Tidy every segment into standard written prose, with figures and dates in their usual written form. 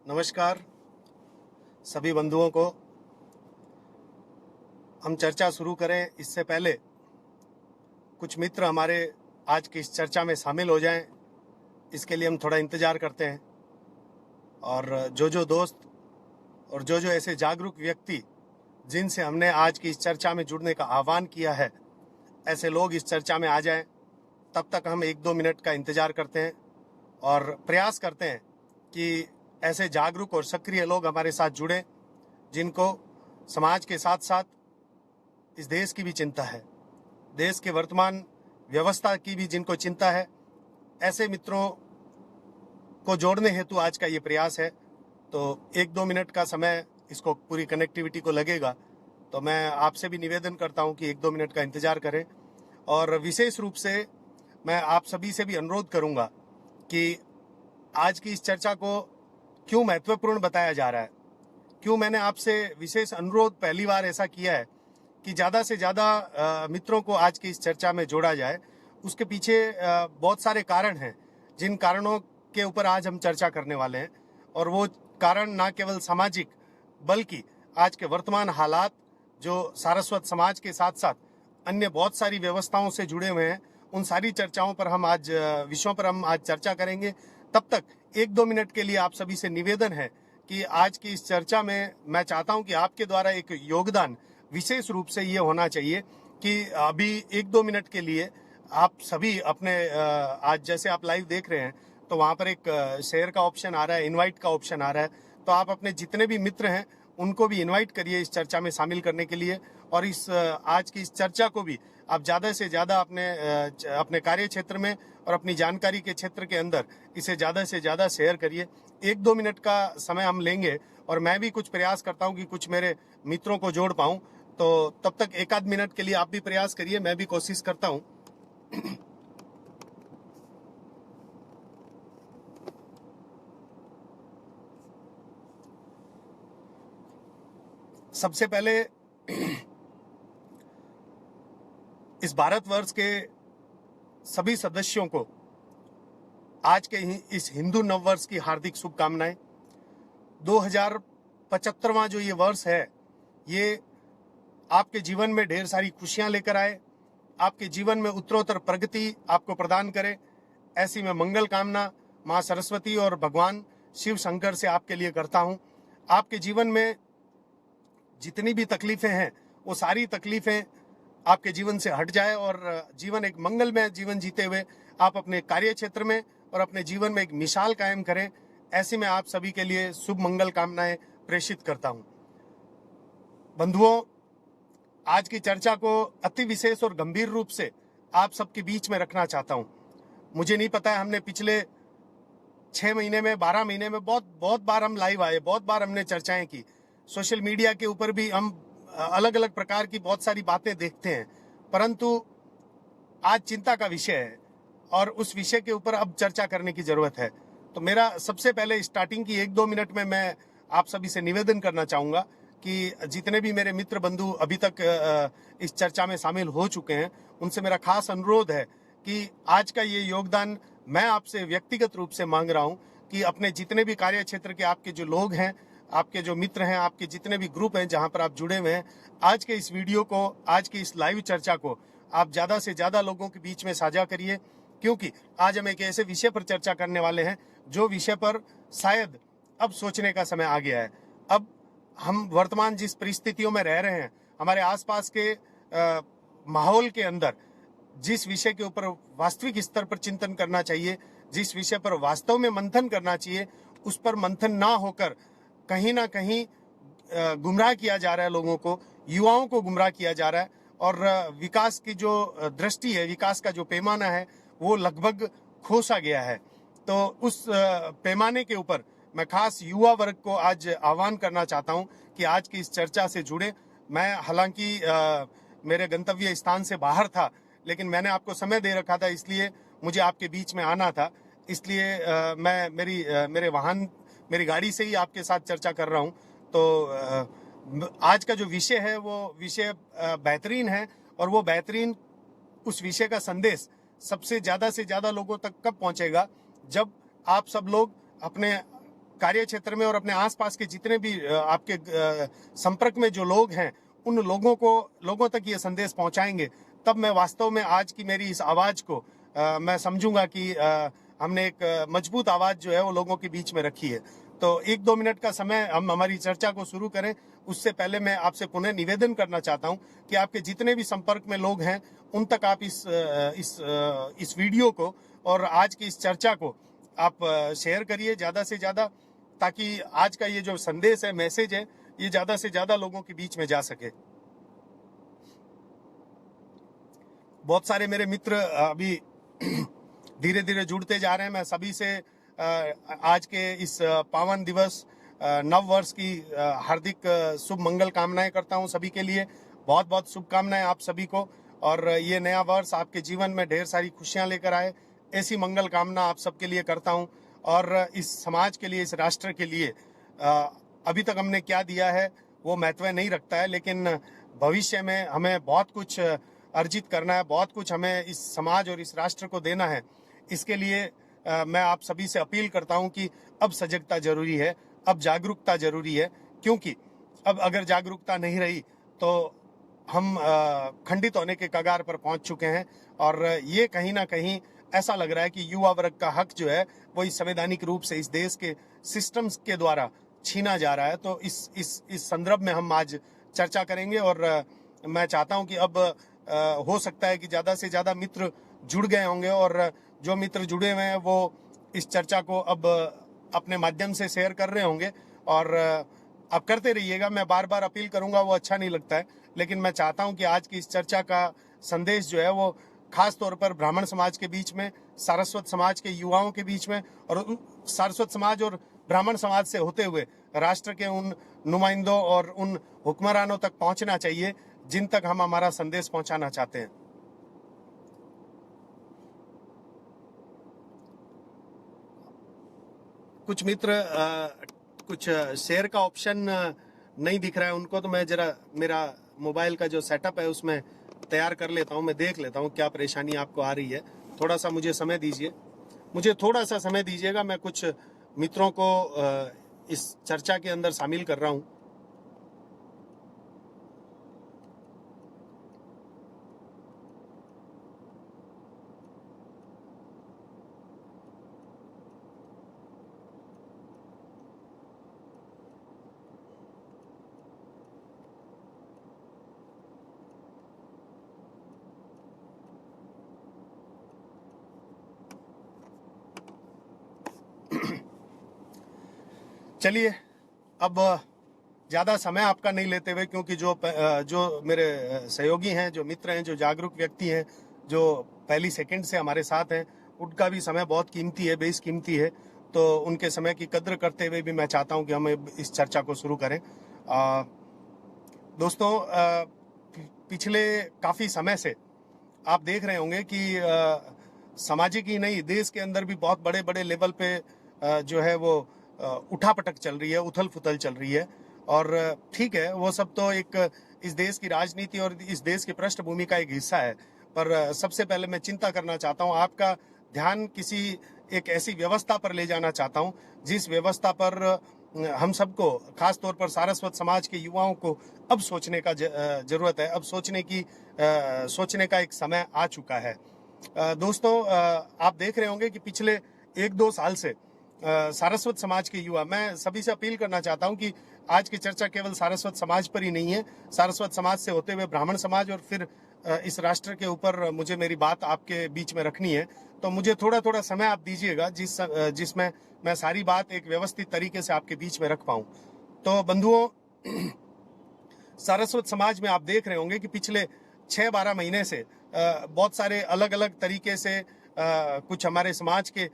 नमस्कार सभी बंधुओं को। हम चर्चा शुरू करें इससे पहले कुछ मित्र हमारे आज की इस चर्चा में शामिल हो जाएं, इसके लिए हम थोड़ा इंतज़ार करते हैं। और जो दोस्त और जो ऐसे जागरूक व्यक्ति जिनसे हमने आज की इस चर्चा में जुड़ने का आह्वान किया है, ऐसे लोग इस चर्चा में आ जाएं। तब तक हम 1-2 मिनट का इंतज़ार करते हैं और प्रयास करते हैं कि ऐसे जागरूक और सक्रिय लोग हमारे साथ जुड़ें जिनको समाज के साथ साथ इस देश की भी चिंता है, देश के वर्तमान व्यवस्था की भी जिनको चिंता है। ऐसे मित्रों को जोड़ने हेतु आज का ये प्रयास है। तो 1-2 मिनट का समय इसको पूरी कनेक्टिविटी को लगेगा, तो मैं आपसे भी निवेदन करता हूँ कि 1-2 मिनट का इंतज़ार करें। और विशेष रूप से मैं आप सभी से भी अनुरोध करूँगा कि आज की इस चर्चा को क्यों महत्वपूर्ण बताया जा रहा है, क्यों मैंने आपसे विशेष अनुरोध पहली बार ऐसा किया है कि ज़्यादा से ज़्यादा मित्रों को आज की इस चर्चा में जोड़ा जाए। उसके पीछे बहुत सारे कारण हैं जिन कारणों के ऊपर आज हम चर्चा करने वाले हैं। और वो कारण ना केवल सामाजिक बल्कि आज के वर्तमान हालात जो सारस्वत समाज के साथ साथ अन्य बहुत सारी व्यवस्थाओं से जुड़े हुए हैं, उन सारी चर्चाओं पर हम आज विषयों पर हम आज चर्चा करेंगे। तब तक 1-2 मिनट के लिए आप सभी से निवेदन है कि आज की इस चर्चा में मैं चाहता हूं कि आपके द्वारा एक योगदान विशेष रूप से ये होना चाहिए कि अभी 1-2 मिनट के लिए आप सभी अपने आज जैसे आप लाइव देख रहे हैं तो वहाँ पर एक शेयर का ऑप्शन आ रहा है, इनवाइट का ऑप्शन आ रहा है। तो आप अपने जितने भी मित्र हैं उनको भी इनवाइट करिए इस चर्चा में शामिल करने के लिए। और इस आज की इस चर्चा को भी आप ज़्यादा से ज़्यादा अपने कार्य क्षेत्र में और अपनी जानकारी के क्षेत्र के अंदर इसे ज़्यादा से ज़्यादा शेयर करिए। 1-2 मिनट का समय हम लेंगे और मैं भी कुछ प्रयास करता हूं कि कुछ मेरे मित्रों को जोड़ पाऊं। तो तब तक 1-आध मिनट के लिए आप भी प्रयास करिए, मैं भी कोशिश करता हूं। सबसे पहले इस भारतवर्ष के सभी सदस्यों को आज के इस हिंदू नववर्ष की हार्दिक शुभकामनाएं। 2075वां जो ये वर्ष है, ये आपके जीवन में ढेर सारी खुशियां लेकर आए, आपके जीवन में उत्तरोत्तर प्रगति आपको प्रदान करे, ऐसी मैं मंगल कामना माँ सरस्वती और भगवान शिव शंकर से आपके लिए करता हूं। आपके जीवन में जितनी भी तकलीफें हैं वो सारी तकलीफें आपके जीवन से हट जाए और जीवन एक मंगलमय जीवन जीते हुए आप अपने कार्य क्षेत्र में और अपने जीवन में एक मिसाल कायम करें, ऐसी मैं आप सभी के लिए शुभ मंगल कामनाएं प्रेषित करता हूं। बंधुओं, आज की चर्चा को अति विशेष और गंभीर रूप से आप सबके बीच में रखना चाहता हूं। मुझे नहीं पता है, हमने पिछले 6 महीने में 12 महीने में बहुत बार हम लाइव आए, बहुत बार हमने चर्चाएं की। सोशल मीडिया के ऊपर भी हम अलग अलग प्रकार की बहुत सारी बातें देखते हैं, परंतु आज चिंता का विषय है और उस विषय के ऊपर अब चर्चा करने की जरूरत है। तो मेरा सबसे पहले स्टार्टिंग की 1-2 मिनट में मैं आप सभी से निवेदन करना चाहूँगा कि जितने भी मेरे मित्र बंधु अभी तक इस चर्चा में शामिल हो चुके हैं, उनसे मेरा खास अनुरोध है कि आज का ये योगदान मैं आपसे व्यक्तिगत रूप से मांग रहा हूँ कि अपने जितने भी कार्य क्षेत्र के आपके जो लोग हैं, आपके जो मित्र हैं, आपके जितने भी ग्रुप हैं जहां पर आप जुड़े हुए हैं, आज के इस वीडियो को, आज की इस लाइव चर्चा को आप ज़्यादा से ज़्यादा लोगों के बीच में साझा करिए, क्योंकि आज हम एक ऐसे विषय पर चर्चा करने वाले हैं जो विषय पर शायद अब सोचने का समय आ गया है। अब हम वर्तमान जिस परिस्थितियों में रह रहे हैं, हमारे आसपास के माहौल के अंदर जिस विषय के ऊपर वास्तविक स्तर पर चिंतन करना चाहिए, जिस विषय पर वास्तव में मंथन करना चाहिए, उस पर मंथन ना होकर कहीं ना कहीं गुमराह किया जा रहा है लोगों को, युवाओं को गुमराह किया जा रहा है। और विकास की जो दृष्टि है, विकास का जो पैमाना है, वो लगभग खोसा गया है। तो उस पैमाने के ऊपर मैं खास युवा वर्ग को आज आह्वान करना चाहता हूं कि आज की इस चर्चा से जुड़े। मैं हालांकि मेरे गंतव्य स्थान से बाहर था, लेकिन मैंने आपको समय दे रखा था, इसलिए मुझे आपके बीच में आना था। इसलिए मैं मेरी गाड़ी से ही आपके साथ चर्चा कर रहा हूं। तो आज का जो विषय है वो विषय बेहतरीन है, और वो बेहतरीन उस विषय का संदेश सबसे ज़्यादा से ज़्यादा लोगों तक कब पहुंचेगा, जब आप सब लोग अपने कार्य क्षेत्र में और अपने आसपास के जितने भी आपके संपर्क में जो लोग हैं, उन लोगों तक ये संदेश पहुंचाएंगे, तब मैं वास्तव में आज की मेरी इस आवाज को मैं समझूंगा कि हमने एक मजबूत आवाज जो है वो लोगों के बीच में रखी है। तो 1-2 मिनट का समय हम हमारी चर्चा को शुरू करें। उससे पहले मैं आपसे पुनः निवेदन करना चाहता हूं कि आपके जितने भी संपर्क में लोग हैं, उन तक आप इस वीडियो को और आज की इस चर्चा को आप शेयर करिए ज्यादा से ज्यादा, ताकि आज का ये जो संदेश है, मैसेज है, ये ज्यादा से ज्यादा लोगों के बीच में जा सके। बहुत सारे मेरे मित्र अभी धीरे धीरे जुड़ते जा रहे हैं। मैं सभी से आज के इस पावन दिवस नव वर्ष की हार्दिक शुभ मंगल कामनाएं करता हूं सभी के लिए। बहुत बहुत शुभकामनाएं आप सभी को, और ये नया वर्ष आपके जीवन में ढेर सारी खुशियां लेकर आए, ऐसी मंगल कामना आप सबके लिए करता हूं। और इस समाज के लिए, इस राष्ट्र के लिए अभी तक हमने क्या दिया है वो महत्व नहीं रखता है, लेकिन भविष्य में हमें बहुत कुछ अर्जित करना है, बहुत कुछ हमें इस समाज और इस राष्ट्र को देना है। इसके लिए मैं आप सभी से अपील करता हूं कि अब सजगता जरूरी है, अब जागरूकता जरूरी है, क्योंकि अब अगर जागरूकता नहीं रही तो हम खंडित होने के कगार पर पहुंच चुके हैं। और ये कहीं ना कहीं ऐसा लग रहा है कि युवा वर्ग का हक जो है वो इस संवैधानिक रूप से इस देश के सिस्टम्स के द्वारा छीना जा रहा है। तो इस संदर्भ में हम आज चर्चा करेंगे, और मैं चाहता हूं कि अब हो सकता है कि ज्यादा से ज्यादा मित्र जुड़ गए होंगे, और जो मित्र जुड़े हुए हैं वो इस चर्चा को अब अपने माध्यम से शेयर कर रहे होंगे, और आप करते रहिएगा। मैं बार बार अपील करूंगा वो अच्छा नहीं लगता है, लेकिन मैं चाहता हूं कि आज की इस चर्चा का संदेश जो है वो खास तौर पर ब्राह्मण समाज के बीच में, सारस्वत समाज के युवाओं के बीच में, और सारस्वत समाज और ब्राह्मण समाज से होते हुए राष्ट्र के उन नुमाइंदों और उन हुक्मरानों तक पहुंचना चाहिए जिन तक हम हमारा संदेश पहुंचाना चाहते हैं। कुछ मित्र कुछ शेयर का ऑप्शन नहीं दिख रहा है उनको, तो मैं जरा मेरा मोबाइल का जो सेटअप है उसमें तैयार कर लेता हूं, मैं देख लेता हूं क्या परेशानी आपको आ रही है। थोड़ा सा मुझे समय दीजिए, मुझे थोड़ा सा समय दीजिएगा। मैं कुछ मित्रों को इस चर्चा के अंदर शामिल कर रहा हूं। चलिए, अब ज़्यादा समय आपका नहीं लेते हुए, क्योंकि जो मेरे सहयोगी हैं, जो मित्र हैं, जो जागरूक व्यक्ति हैं, जो पहली सेकंड से हमारे साथ हैं, उनका भी समय बहुत कीमती है, बेशकीमती है। तो उनके समय की कद्र करते हुए भी मैं चाहता हूं कि हम इस चर्चा को शुरू करें। दोस्तों, पिछले काफ़ी समय से आप देख रहे होंगे कि सामाजिक ही नहीं, देश के अंदर भी बहुत बड़े बड़े लेवल पे जो है वो उठापटक चल रही है, उथल पुथल चल रही है। और ठीक है, वो सब तो एक इस देश की राजनीति और इस देश की पृष्ठभूमि का एक हिस्सा है। पर सबसे पहले मैं चिंता करना चाहता हूं, आपका ध्यान किसी एक ऐसी व्यवस्था पर ले जाना चाहता हूं जिस व्यवस्था पर हम सबको, खास तौर पर सारस्वत समाज के युवाओं को अब सोचने का जरूरत है। अब सोचने का एक समय आ चुका है। दोस्तों, आप देख रहे होंगे कि पिछले 1-2 साल से सारस्वत समाज के युवा, मैं सभी से अपील करना चाहता हूं कि आज की चर्चा केवल सारस्वत समाज पर ही नहीं है, सारस्वत समाज से होते हुए ब्राह्मण समाज और फिर इस राष्ट्र के ऊपर मुझे मेरी बात आपके बीच में रखनी है। तो मुझे थोड़ा थोड़ा समय आप दीजिएगा जिसमें मैं सारी बात एक व्यवस्थित तरीके से आपके बीच में रख पाऊं। तो बंधुओं, सारस्वत समाज में आप देख रहे होंगे कि पिछले 6-12 महीने से बहुत सारे अलग अलग तरीके से कुछ हमारे समाज के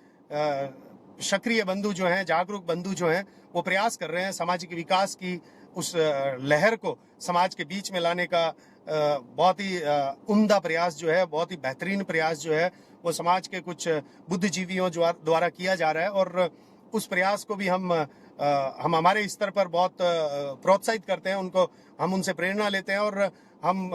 सक्रिय बंधु जो हैं, जागरूक बंधु जो हैं, वो प्रयास कर रहे हैं सामाजिक विकास की उस लहर को समाज के बीच में लाने का। बहुत ही उम्दा प्रयास जो है, बहुत ही बेहतरीन प्रयास जो है, वो समाज के कुछ बुद्धिजीवियों द्वारा किया जा रहा है। और उस प्रयास को भी हम हमारे स्तर पर बहुत प्रोत्साहित करते हैं, हम उनसे प्रेरणा लेते हैं, और हम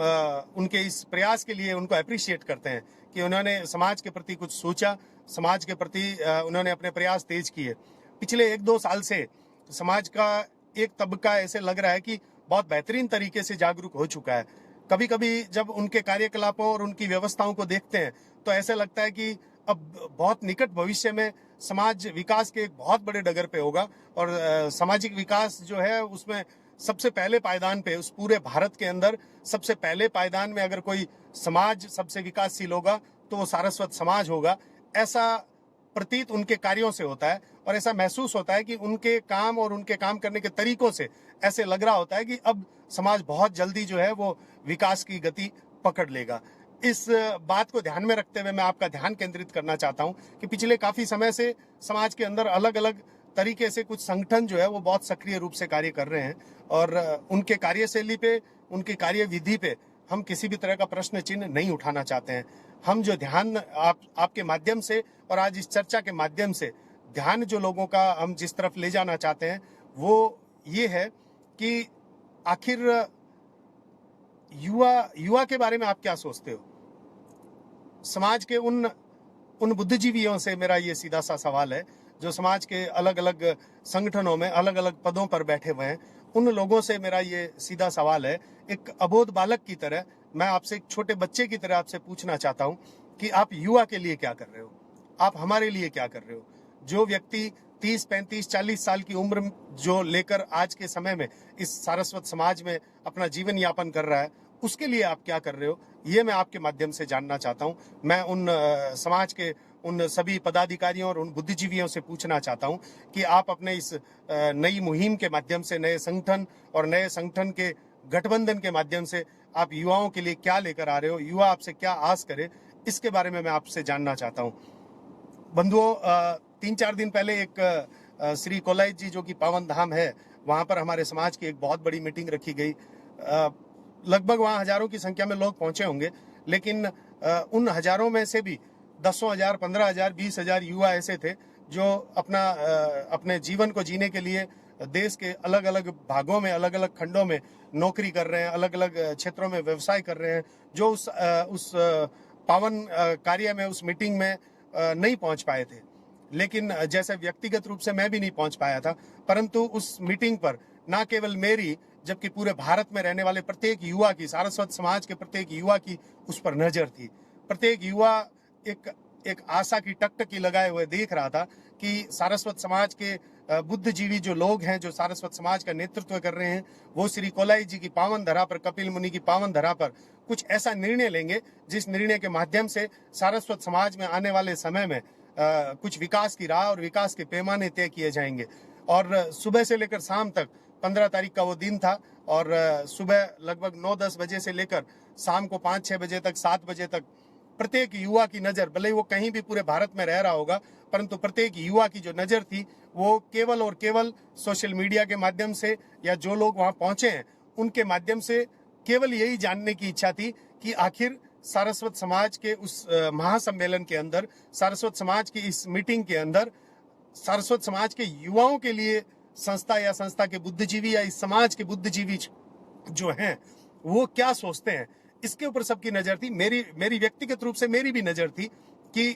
उनके इस प्रयास के लिए उनको अप्रिशिएट करते हैं कि उन्होंने समाज के प्रति कुछ सोचा, समाज के प्रति उन्होंने अपने प्रयास तेज किए। पिछले 1-2 साल से समाज का एक तबका ऐसे लग रहा है कि बहुत बेहतरीन तरीके से जागरूक हो चुका है। कभी कभी जब उनके कार्यकलापों और उनकी व्यवस्थाओं को देखते हैं तो ऐसे लगता है कि अब बहुत निकट भविष्य में समाज विकास के एक बहुत बड़े डगर पे होगा और सामाजिक विकास जो है उसमें सबसे पहले पायदान पे, उस पूरे भारत के अंदर सबसे पहले पायदान में अगर कोई समाज सबसे विकासशील होगा तो वो सारस्वत समाज होगा। ऐसा प्रतीत उनके कार्यों से होता है और ऐसा महसूस होता है कि उनके काम और उनके काम करने के तरीकों से ऐसे लग रहा होता है कि अब समाज बहुत जल्दी जो है वो विकास की गति पकड़ लेगा। इस बात को ध्यान में रखते हुए मैं आपका ध्यान केंद्रित करना चाहता हूं कि पिछले काफी समय से समाज के अंदर अलग अलग तरीके से कुछ संगठन जो है वो बहुत सक्रिय रूप से कार्य कर रहे हैं और उनके कार्यशैली पे, उनकी कार्यविधि पे हम किसी भी तरह का प्रश्न चिन्ह नहीं उठाना चाहते हैं। हम जो ध्यान आपके माध्यम से और आज इस चर्चा के माध्यम से ध्यान जो लोगों का हम जिस तरफ ले जाना चाहते हैं वो ये है कि आखिर युवा के बारे में आप क्या सोचते हो? समाज के उन बुद्धिजीवियों से मेरा ये सीधा सा सवाल है जो समाज के अलग अलग संगठनों में अलग अलग पदों पर बैठे हुए हैं। उन लोगों से मेरा ये सीधा सवाल है, एक अबोध बालक की तरह मैं आपसे, एक छोटे बच्चे की तरह आपसे पूछना चाहता हूं कि आप युवा के लिए क्या कर रहे हो? आप हमारे लिए क्या कर रहे हो? जो व्यक्ति 30, 35, 40 साल की उम्र जो लेकर आज के समय में इस सारस्वत समाज में अपना जीवन यापन कर रहा है, उसके लिए आप क्या कर रहे हो? ये मैं आपके माध्यम से जानना चाहता हूं। मैं उन समाज के उन सभी पदाधिकारियों और उन बुद्धिजीवियों से पूछना चाहता हूं कि आप अपने इस नई मुहिम के माध्यम से, नए संगठन और नए संगठन के गठबंधन के माध्यम से आप युवाओं के लिए क्या लेकर आ रहे हो? युवा आपसे क्या आस करे? इसके बारे में मैं आपसे जानना चाहता हूं। बंधुओं, 3-4 दिन पहले एक श्री कोलाइट जी जो कि पावन धाम है, वहां पर हमारे समाज की एक बहुत बड़ी मीटिंग रखी गई। लगभग वहां हजारों की संख्या में लोग पहुंचे होंगे, लेकिन उन हजारों में से भी 10,000, 15,000, 20,000 युवा ऐसे थे जो अपने जीवन को जीने के लिए देश के अलग अलग भागों में, अलग अलग खंडों में नौकरी कर रहे हैं, अलग अलग क्षेत्रों में व्यवसाय कर रहे हैं, जो उस पावन कार्य में, उस मीटिंग में नहीं पहुंच पाए थे। लेकिन जैसे व्यक्तिगत रूप से मैं भी नहीं पहुंच पाया था, परंतु उस मीटिंग पर ना केवल मेरी, जबकि पूरे भारत में रहने वाले प्रत्येक युवा की, सारस्वत समाज के प्रत्येक युवा की उस पर नजर थी। प्रत्येक युवा एक आशा की टकटकी लगाए हुए देख रहा था कि सारस्वत समाज के बुद्धिजीवी जो लोग हैं, जो सारस्वत समाज का नेतृत्व कर रहे हैं, वो श्री कोलाई जी की पावन धरा पर, कपिल मुनि की पावन धरा पर कुछ ऐसा निर्णय लेंगे जिस निर्णय के माध्यम से सारस्वत समाज में आने वाले समय में कुछ विकास की राह और विकास के पैमाने तय किए जाएंगे। और सुबह से लेकर शाम तक, 15 तारीख का वो दिन था, और सुबह लगभग 9-10 बजे से लेकर शाम को 5-6 बजे तक, 7 बजे तक प्रत्येक युवा की नजर, भले वो कहीं भी पूरे भारत में रह रहा होगा, परंतु प्रत्येक युवा की जो नजर थी वो केवल और केवल सोशल मीडिया के माध्यम से या जो लोग वहां पहुंचे हैं उनके माध्यम से केवल यही जानने की इच्छा थी कि आखिर सारस्वत समाज के उस महासम्मेलन के अंदर, सारस्वत समाज की इस मीटिंग के अंदर, सारस्वत समाज के युवाओं के लिए संस्था या संस्था के बुद्धिजीवी या इस समाज के बुद्धिजीवी जो हैं वो क्या सोचते हैं, इसके ऊपर सबकी नजर थी। मेरी व्यक्तिगत रूप से मेरी भी नजर थी कि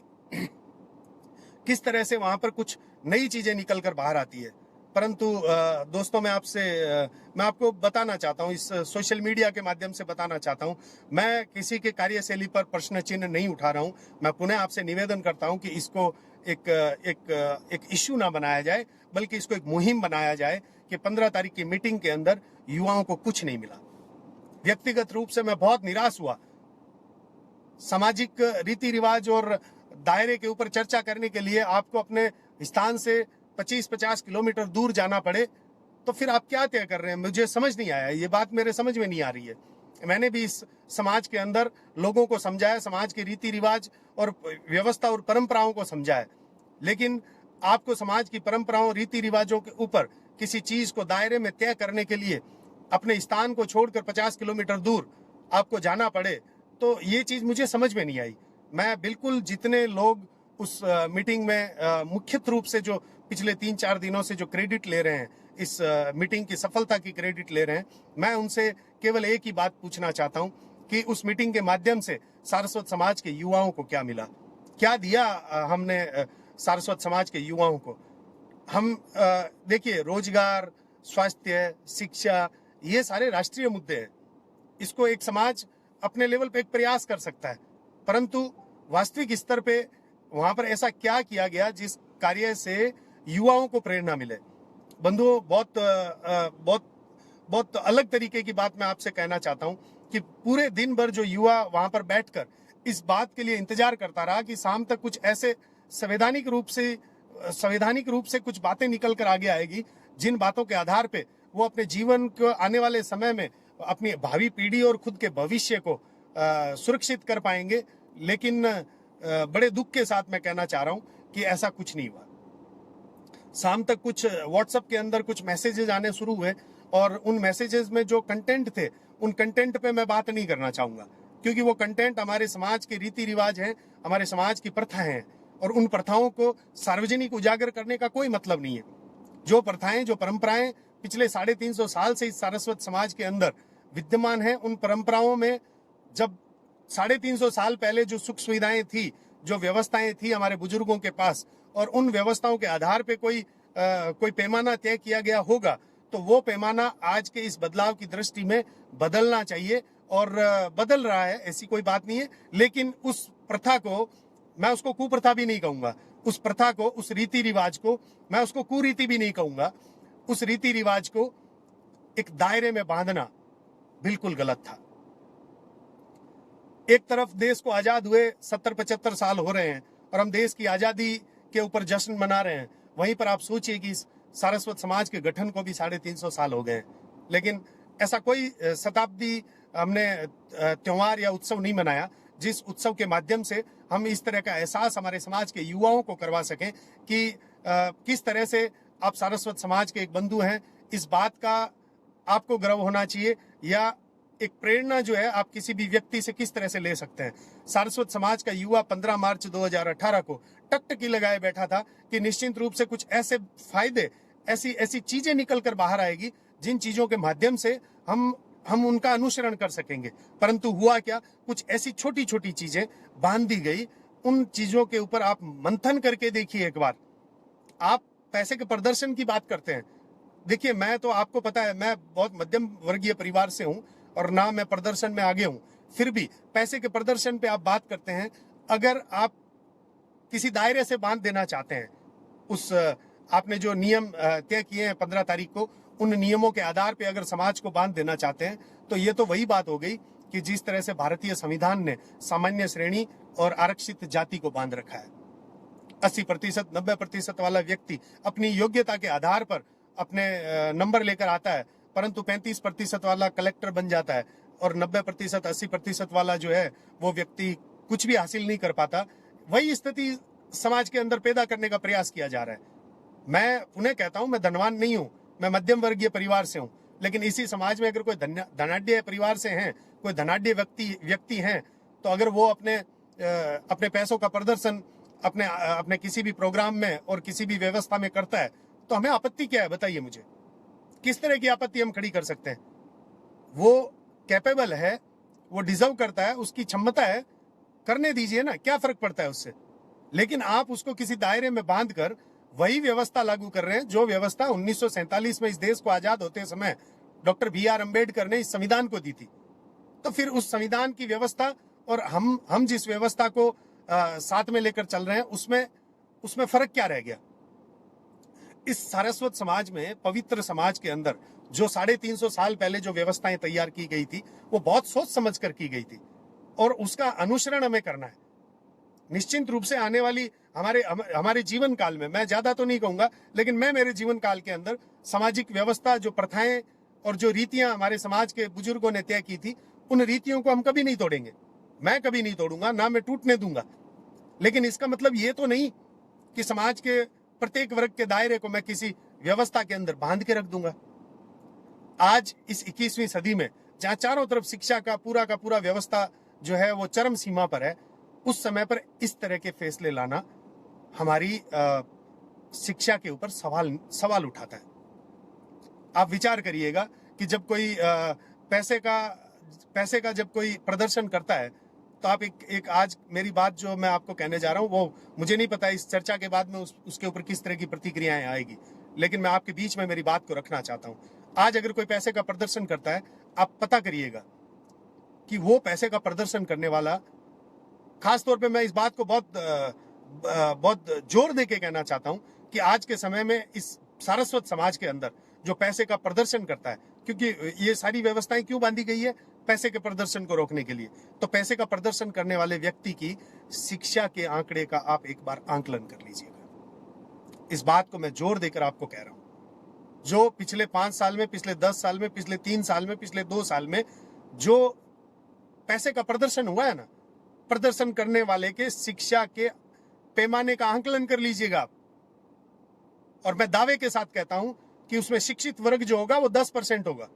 किस तरह से वहां पर कुछ नई चीजें निकल कर बाहर आती है। परंतु दोस्तों, मैं आपको बताना चाहता हूं, इस सोशल मीडिया के माध्यम से बताना चाहता हूं, मैं किसी के कार्यशैली पर प्रश्न चिन्ह नहीं उठा रहा हूं। मैं पुनः आपसे निवेदन करता हूं कि इसको एक इश्यू ना बनाया जाए, बल्कि इसको एक मुहिम बनाया जाए कि 15 तारीख की मीटिंग के अंदर युवाओं को कुछ नहीं मिला। व्यक्तिगत रूप से मैं बहुत निराश हुआ। सामाजिक रीति रिवाज और दायरे के ऊपर चर्चा करने के लिए आपको अपने स्थान से 25-50 किलोमीटर दूर जाना पड़े, तो फिर आप क्या तय कर रहे हैं? मुझे समझ नहीं आया, ये बात मेरे समझ में नहीं आ रही है। मैंने भी इस समाज के अंदर लोगों को समझाया, समाज के रीति रिवाज और व्यवस्था और परंपराओं को समझाया, लेकिन आपको समाज की परंपराओं, रीति रिवाजों के ऊपर किसी चीज को दायरे में तय करने के लिए अपने स्थान को छोड़कर 50 किलोमीटर दूर आपको जाना पड़े, तो ये चीज मुझे समझ में नहीं आई। मैं बिल्कुल, जितने लोग उस मीटिंग में मुख्यत रूप से जो पिछले 3-4 दिनों से जो क्रेडिट ले रहे हैं, इस मीटिंग की सफलता की क्रेडिट ले रहे हैं, मैं उनसे केवल एक ही बात पूछना चाहता हूं कि उस मीटिंग के माध्यम से सारस्वत समाज के युवाओं को क्या मिला, क्या दिया हमने सारस्वत समाज के युवाओं को? हम देखिए, रोजगार, स्वास्थ्य, शिक्षा, ये सारे राष्ट्रीय मुद्दे हैं। इसको एक समाज अपने लेवल पे एक प्रयास कर सकता है, परंतु वास्तविक स्तर पे वहां पर ऐसा क्या किया गया जिस कार्य से युवाओं को प्रेरणा मिले। बंधुओं, बहुत बहुत अलग तरीके की बात मैं आपसे कहना चाहता हूं कि पूरे दिन भर जो युवा वहां पर बैठकर इस बात के लिए इंतजार करता रहा कि शाम तक कुछ ऐसे संवैधानिक रूप से कुछ बातें निकल कर आगे आएगी, जिन बातों के आधार पे वो अपने जीवन को आने वाले समय में अपनी भावी पीढ़ी और खुद के भविष्य को सुरक्षित कर पाएंगे। लेकिन बड़े दुख के साथ मैं कहना चाह रहा हूं कि ऐसा कुछ नहीं हुआ। शाम तक कुछ व्हाट्सएप के अंदर कुछ मैसेजेस आने शुरू हुए और उन मैसेजेस में जो कंटेंट थे, उन कंटेंट पे मैं बात नहीं करना चाहूंगा, क्योंकि वो कंटेंट हमारे समाज के रीति रिवाज हैं, हमारे समाज की प्रथाएं हैं, और उन प्रथाओं को सार्वजनिक उजागर करने का कोई मतलब नहीं है। जो प्रथाएं, जो परंपराएं पिछले 350 साल से इस सारस्वत समाज के अंदर विद्यमान है, उन परंपराओं में जब 350 साल पहले जो सुख सुविधाएं थी, जो व्यवस्थाएं थी हमारे बुजुर्गों के पास, और उन व्यवस्थाओं के आधार पे कोई पैमाना तय किया गया होगा, तो वो पैमाना आज के इस बदलाव की दृष्टि में बदलना चाहिए, और बदल रहा है, ऐसी कोई बात नहीं है। लेकिन उस प्रथा को, मैं उसको कुप्रथा भी नहीं कहूंगा, उस प्रथा को, उस रीति रिवाज को मैं उसको कुरीति भी नहीं कहूंगा, उस रीति रिवाज को एक दायरे में बांधना बिल्कुल गलत था। एक तरफ देश को आजाद हुए 70-75 साल हो रहे हैं और हम देश की आजादी के ऊपर जश्न मना रहे हैं, वहीं पर आप सोचिए कि सारस्वत समाज के गठन को भी 350 साल हो गए हैं, लेकिन ऐसा कोई शताब्दी हमने त्योहार या उत्सव नहीं मनाया जिस उत्सव के माध्यम से हम इस तरह का एहसास हमारे समाज के युवाओं को करवा सकें कि किस तरह से आप सारस्वत समाज के एक बंधु हैं। इस बात का आपको गर्व होना चाहिए, या एक प्रेरणा जो है आप किसी भी व्यक्ति से किस तरह से ले सकते हैं। सारस्वत समाज का युवा 15 मार्च 2018 को टकटकी लगाए बैठा था कि निश्चित रूप से कुछ ऐसे फायदे, ऐसी चीजें निकल कर बाहर आएगी जिन चीजों के माध्यम से हम उनका अनुसरण कर सकेंगे। परंतु हुआ क्या, कुछ ऐसी छोटी छोटी चीजें बांध दी गई। उन चीजों के ऊपर आप मंथन करके देखिए एक बार। आप पैसे के प्रदर्शन की बात करते हैं, देखिए मैं तो, आपको पता है, मैं बहुत मध्यम वर्गीय परिवार से हूं और ना मैं प्रदर्शन में आगे हूं, फिर भी पैसे के प्रदर्शन पे आप बात करते हैं। अगर आप किसी दायरे से बांध देना चाहते हैं, उस आपने जो नियम तय किए हैं 15 तारीख को, उन नियमों के आधार पे अगर समाज को बांध देना चाहते हैं, तो ये तो वही बात हो गई कि जिस तरह से भारतीय संविधान ने सामान्य श्रेणी और आरक्षित जाति को बांध रखा है। 80%, 90% वाला व्यक्ति अपनी योग्यता के आधार पर अपने नंबर लेकर आता है, परंतु 35% वाला कलेक्टर बन जाता है, और 90%, 80% वाला जो है वो व्यक्ति कुछ भी हासिल नहीं कर पाता। वही स्थिति समाज के अंदर पैदा करने का प्रयास किया जा रहा है। मैं पुनः कहता हूं, मैं धनवान नहीं हूं, मैं मध्यम वर्गीय परिवार से हूं, लेकिन इसी समाज में अगर कोई धनाढ्य परिवार से हैं, कोई धनाढ्य व्यक्ति हैं, तो अगर वो अपने पैसों का प्रदर्शन अपने किसी भी प्रोग्राम में और किसी भी व्यवस्था में करता है, तो हमें आपत्ति क्या है, बताइए मुझे। किस तरह की आपत्ति हम खड़ी कर सकते हैं? वो कैपेबल है, वो डिजर्व करता है, उसकी क्षमता है, करने दीजिए ना, क्या फर्क पड़ता है उससे। लेकिन आप उसको किसी दायरे में बांधकर वही व्यवस्था लागू कर रहे हैं जो व्यवस्था 1947 में इस देश को आजाद होते समय डॉक्टर BR अम्बेडकर ने इस संविधान को दी थी। तो फिर उस संविधान की व्यवस्था और हम जिस व्यवस्था को साथ में लेकर चल रहे हैं, उसमें फर्क क्या रह गया? इस सारस्वत समाज में, पवित्र समाज के अंदर जो 350 साल पहले जो व्यवस्थाएं तैयार की गई थी, वो बहुत सोच समझ कर की गई थी, और उसका अनुसरण हमें करना है। निश्चित रूप से आने वाली हमारे जीवन काल में, मैं ज्यादा तो नहीं कहूंगा, लेकिन मैं मेरे जीवन काल के अंदर सामाजिक व्यवस्था, जो प्रथाएं और जो रीतियां हमारे समाज के बुजुर्गों ने तय की थी, उन रीतियों को हम कभी नहीं तोड़ेंगे। मैं कभी नहीं तोड़ूंगा, ना मैं टूटने दूंगा। लेकिन इसका मतलब ये तो नहीं कि समाज के प्रत्येक वर्ग के दायरे को मैं किसी व्यवस्था के अंदर बांध के रख दूंगा। आज इस 21वीं सदी में, जहां चारों तरफ शिक्षा का पूरा व्यवस्था जो है वो चरम सीमा पर है, उस समय पर इस तरह के फैसले लाना हमारी शिक्षा के ऊपर सवाल उठाता है। आप विचार करिएगा कि जब कोई पैसे का जब कोई प्रदर्शन करता है, तो आप एक आज मेरी बात जो मैं आपको कहने जा रहा हूं वो मुझे नहीं पता इस चर्चा के बाद में उसके ऊपर किस तरह की प्रतिक्रियाएं आएगी, लेकिन मैं आपके बीच में मेरी बात को रखना चाहता हूं। आज अगर कोई पैसे का प्रदर्शन करता है, आप पता करिएगा कि वो पैसे का प्रदर्शन करने वाला, खासतौर पे मैं इस बात को बहुत जोर दे के कहना चाहता हूं कि आज के समय में इस सारस्वत समाज के अंदर जो पैसे का प्रदर्शन करता है, क्योंकि ये सारी व्यवस्थाएं क्यों बांधी गई है, पैसे के प्रदर्शन को रोकने के लिए। तो पैसे का प्रदर्शन करने वाले व्यक्ति की शिक्षा के आंकड़े का आप एक बार आंकलन कर लीजिएगा। इस बात को मैं जोर देकर आपको कह रहा हूं। जो पिछले 5 साल में, पिछले 10 साल में, पिछले 3 साल में, पिछले 2 साल में जो पैसे का प्रदर्शन हुआ है ना, प्रदर्शन करने वाले के शिक्षा के पैमाने का आंकलन कर लीजिएगा आप। और मैं दावे के साथ कहता हूं कि उसमें शिक्षित वर्ग जो होगा वो 10% होगा।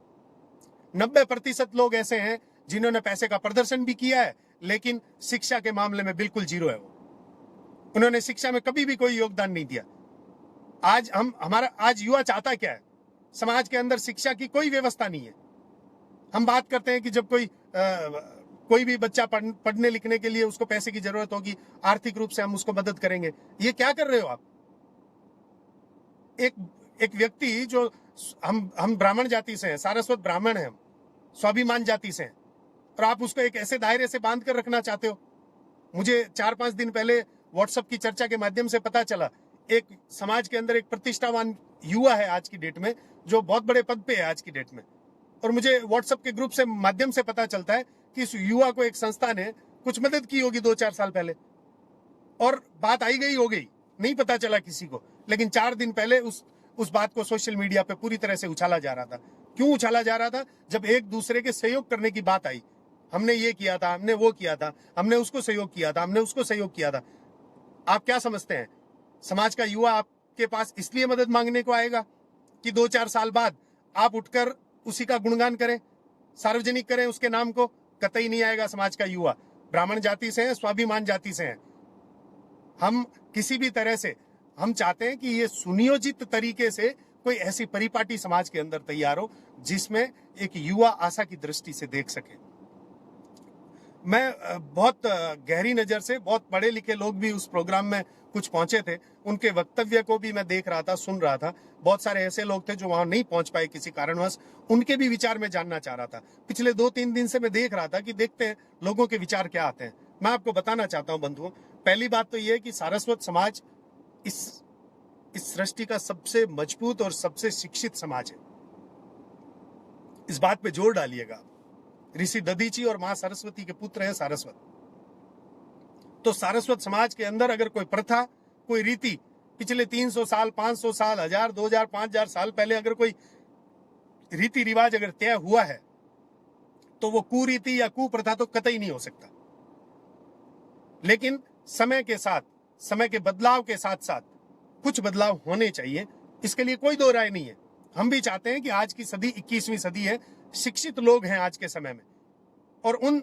90% लोग ऐसे हैं जिन्होंने पैसे का प्रदर्शन भी किया है, लेकिन शिक्षा के मामले में बिल्कुल जीरो है। वो उन्होंने शिक्षा में कभी भी कोई योगदान नहीं दिया। आज युवा चाहता क्या है? समाज के अंदर शिक्षा की कोई व्यवस्था नहीं है। हम बात करते हैं कि जब कोई भी बच्चा पढ़ने लिखने के लिए उसको पैसे की जरूरत होगी, आर्थिक रूप से हम उसको मदद करेंगे। ये क्या कर रहे हो आप? एक व्यक्ति जो हम ब्राह्मण जाति से हैं, सारस्वत ब्राह्मण हैं, हम स्वाभिमान जाति से हैं, और आप उसको एक ऐसे दायरे से बांध कर रखना चाहते हो। मुझे 4-5 दिन पहले व्हाट्सएप की चर्चा के माध्यम से पता चला, एक समाज के अंदर एक प्रतिष्ठावान युवा है आज की डेट में, जो बहुत बड़े पद पे है आज की डेट में, और मुझे व्हाट्सएप के ग्रुप से माध्यम से पता चलता है कि इस युवा को एक संस्था ने कुछ मदद की होगी 2-4 साल पहले, और बात आई गई हो गई, नहीं पता चला किसी को। लेकिन 4 दिन पहले उस बात को सोशल मीडिया पे पूरी तरह से उछाला जा रहा था। क्यों उछाला जा रहा था? जब एक दूसरे के सहयोग करने की बात आई, हमने ये किया था, हमने वो किया था, हमने उसको सहयोग किया था, हमने उसको सहयोग किया था। आप क्या समझते हैं, समाज का युवा आपके पास इसलिए मदद मांगने को आएगा कि 2-4 साल बाद आप उठकर उसी का गुणगान करें, सार्वजनिक करें उसके नाम को? कतई नहीं आएगा। समाज का युवा ब्राह्मण जाति से है, स्वाभिमान जाति से है। हम किसी भी तरह से हम चाहते हैं कि ये सुनियोजित तरीके से कोई ऐसी परिपाटी समाज के अंदर तैयार हो जिसमें एक युवा आशा की दृष्टि से देख सके। मैं बहुत गहरी नजर से, बहुत पढ़े लिखे लोग भी उस प्रोग्राम में कुछ पहुंचे थे, उनके वक्तव्य को भी मैं देख रहा था, सुन रहा था। बहुत सारे ऐसे लोग थे जो वहां नहीं पहुंच पाए किसी कारणवश, उनके भी विचार में जानना चाह रहा था। पिछले 2-3 दिन से मैं देख रहा था कि देखते हैं लोगों के विचार क्या आते हैं। मैं आपको बताना चाहता हूं बंधुओं, पहली बात तो यह है कि सारस्वत समाज इस सृष्टि का सबसे मजबूत और सबसे शिक्षित समाज है। इस बात पे जोर डालिएगा। ऋषि दधीची और मां सरस्वती के पुत्र हैं सारस्वत। तो सारस्वत समाज के अंदर अगर कोई प्रथा, कोई रीति पिछले 300 साल, 500 साल, 1000, 2000, 5000 साल पहले अगर कोई रीति रिवाज अगर तय हुआ है, तो वो कुरीति या कुप्रथा तो कतई नहीं हो सकता। लेकिन समय के साथ, समय के बदलाव के साथ साथ कुछ बदलाव होने चाहिए, इसके लिए कोई दो राय नहीं है। हम भी चाहते हैं कि आज की सदी 21वीं सदी है, शिक्षित लोग हैं आज के समय में, और उन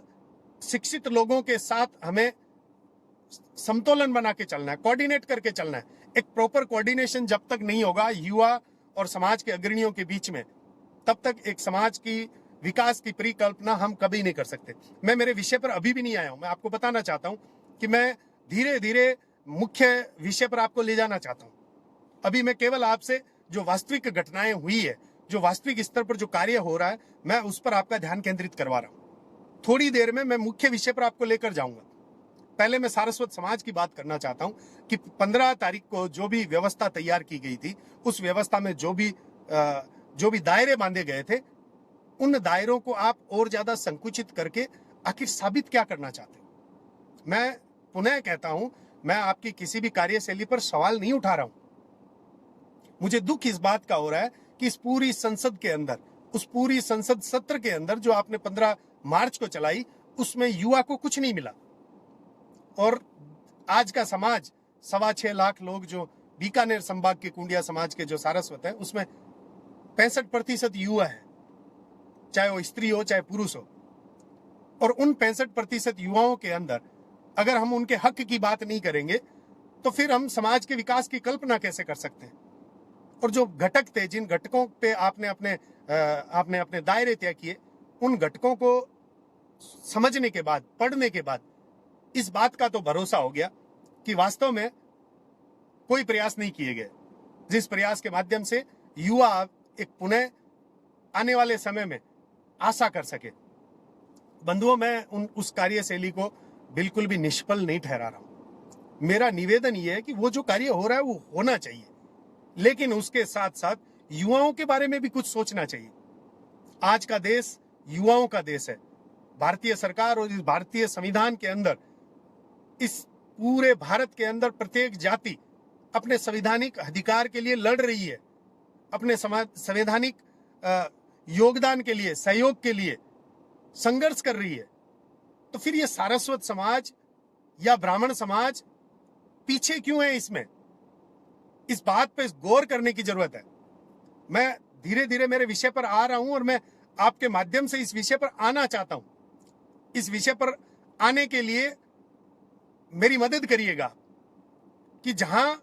शिक्षित लोगों के साथ हमें समतोलन बना के चलना है, कोऑर्डिनेट करके चलना है। एक प्रॉपर कोऑर्डिनेशन जब तक नहीं होगा युवा और समाज के अग्रणियों के बीच में, तब तक एक समाज की विकास की परिकल्पना हम कभी नहीं कर सकते। मैं मेरे विषय पर अभी भी नहीं आया हूं। मैं आपको बताना चाहता हूं कि मैं धीरे धीरे मुख्य विषय पर आपको ले जाना चाहता हूं। अभी मैं केवल आपसे जो वास्तविक घटनाएं हुई है, जो वास्तविक स्तर पर जो कार्य हो रहा है, मैं उस पर आपका ध्यान केंद्रित करवा रहा हूं। थोड़ी देर में मैं मुख्य विषय पर आपको लेकर जाऊंगा। पहले मैं सारस्वत समाज की बात करना चाहता हूं कि 15 तारीख को जो भी व्यवस्था तैयार की गई थी, उस व्यवस्था में जो भी दायरे बांधे गए थे, उन दायरों को आप और ज्यादा संकुचित करके आखिर साबित क्या करना चाहते हो? मैं पुनः कहता हूं, मैं आपकी किसी भी कार्यशैली पर सवाल नहीं उठा रहा हूं। मुझे दुख इस बात का हो रहा है कि इस पूरी संसद के अंदर, उस पूरी संसद सत्र के अंदर जो आपने 15 मार्च को चलाई, उसमें युवा को कुछ नहीं मिला। और आज का समाज 6.25 लाख लोग जो बीकानेर संभाग के कुंडिया समाज के जो सारस्वत है, उसमें 65% युवा है, चाहे वो स्त्री हो चाहे पुरुष हो। और उन 65% युवाओं के अंदर अगर हम उनके हक की बात नहीं करेंगे, तो फिर हम समाज के विकास की कल्पना कैसे कर सकते हैं? और जो घटक थे, जिन घटकों पे आपने अपने दायरे तय किए, उन घटकों को समझने के बाद, पढ़ने के बाद इस बात का तो भरोसा हो गया कि वास्तव में कोई प्रयास नहीं किए गए, जिस प्रयास के माध्यम से युवा एक पुनः आने वाले समय में आशा कर सके। बंधुओं, मैं उस कार्यशैली को बिल्कुल भी निष्फल नहीं ठहरा रहा हूं। मेरा निवेदन यह है कि वो जो कार्य हो रहा है वो होना चाहिए, लेकिन उसके साथ साथ युवाओं के बारे में भी कुछ सोचना चाहिए। आज का देश युवाओं का देश है। भारतीय सरकार और इस भारतीय संविधान के अंदर, इस पूरे भारत के अंदर प्रत्येक जाति अपने संवैधानिक अधिकार के लिए लड़ रही है, अपने संवैधानिक योगदान के लिए, सहयोग के लिए संघर्ष कर रही है। तो फिर ये सारस्वत समाज या ब्राह्मण समाज पीछे क्यों है? इसमें इस बात पे गौर करने की जरूरत है। मैं धीरे धीरे मेरे विषय पर आ रहा हूं और मैं आपके माध्यम से इस विषय पर आना चाहता हूं। इस विषय पर आने के लिए मेरी मदद करिएगा कि जहां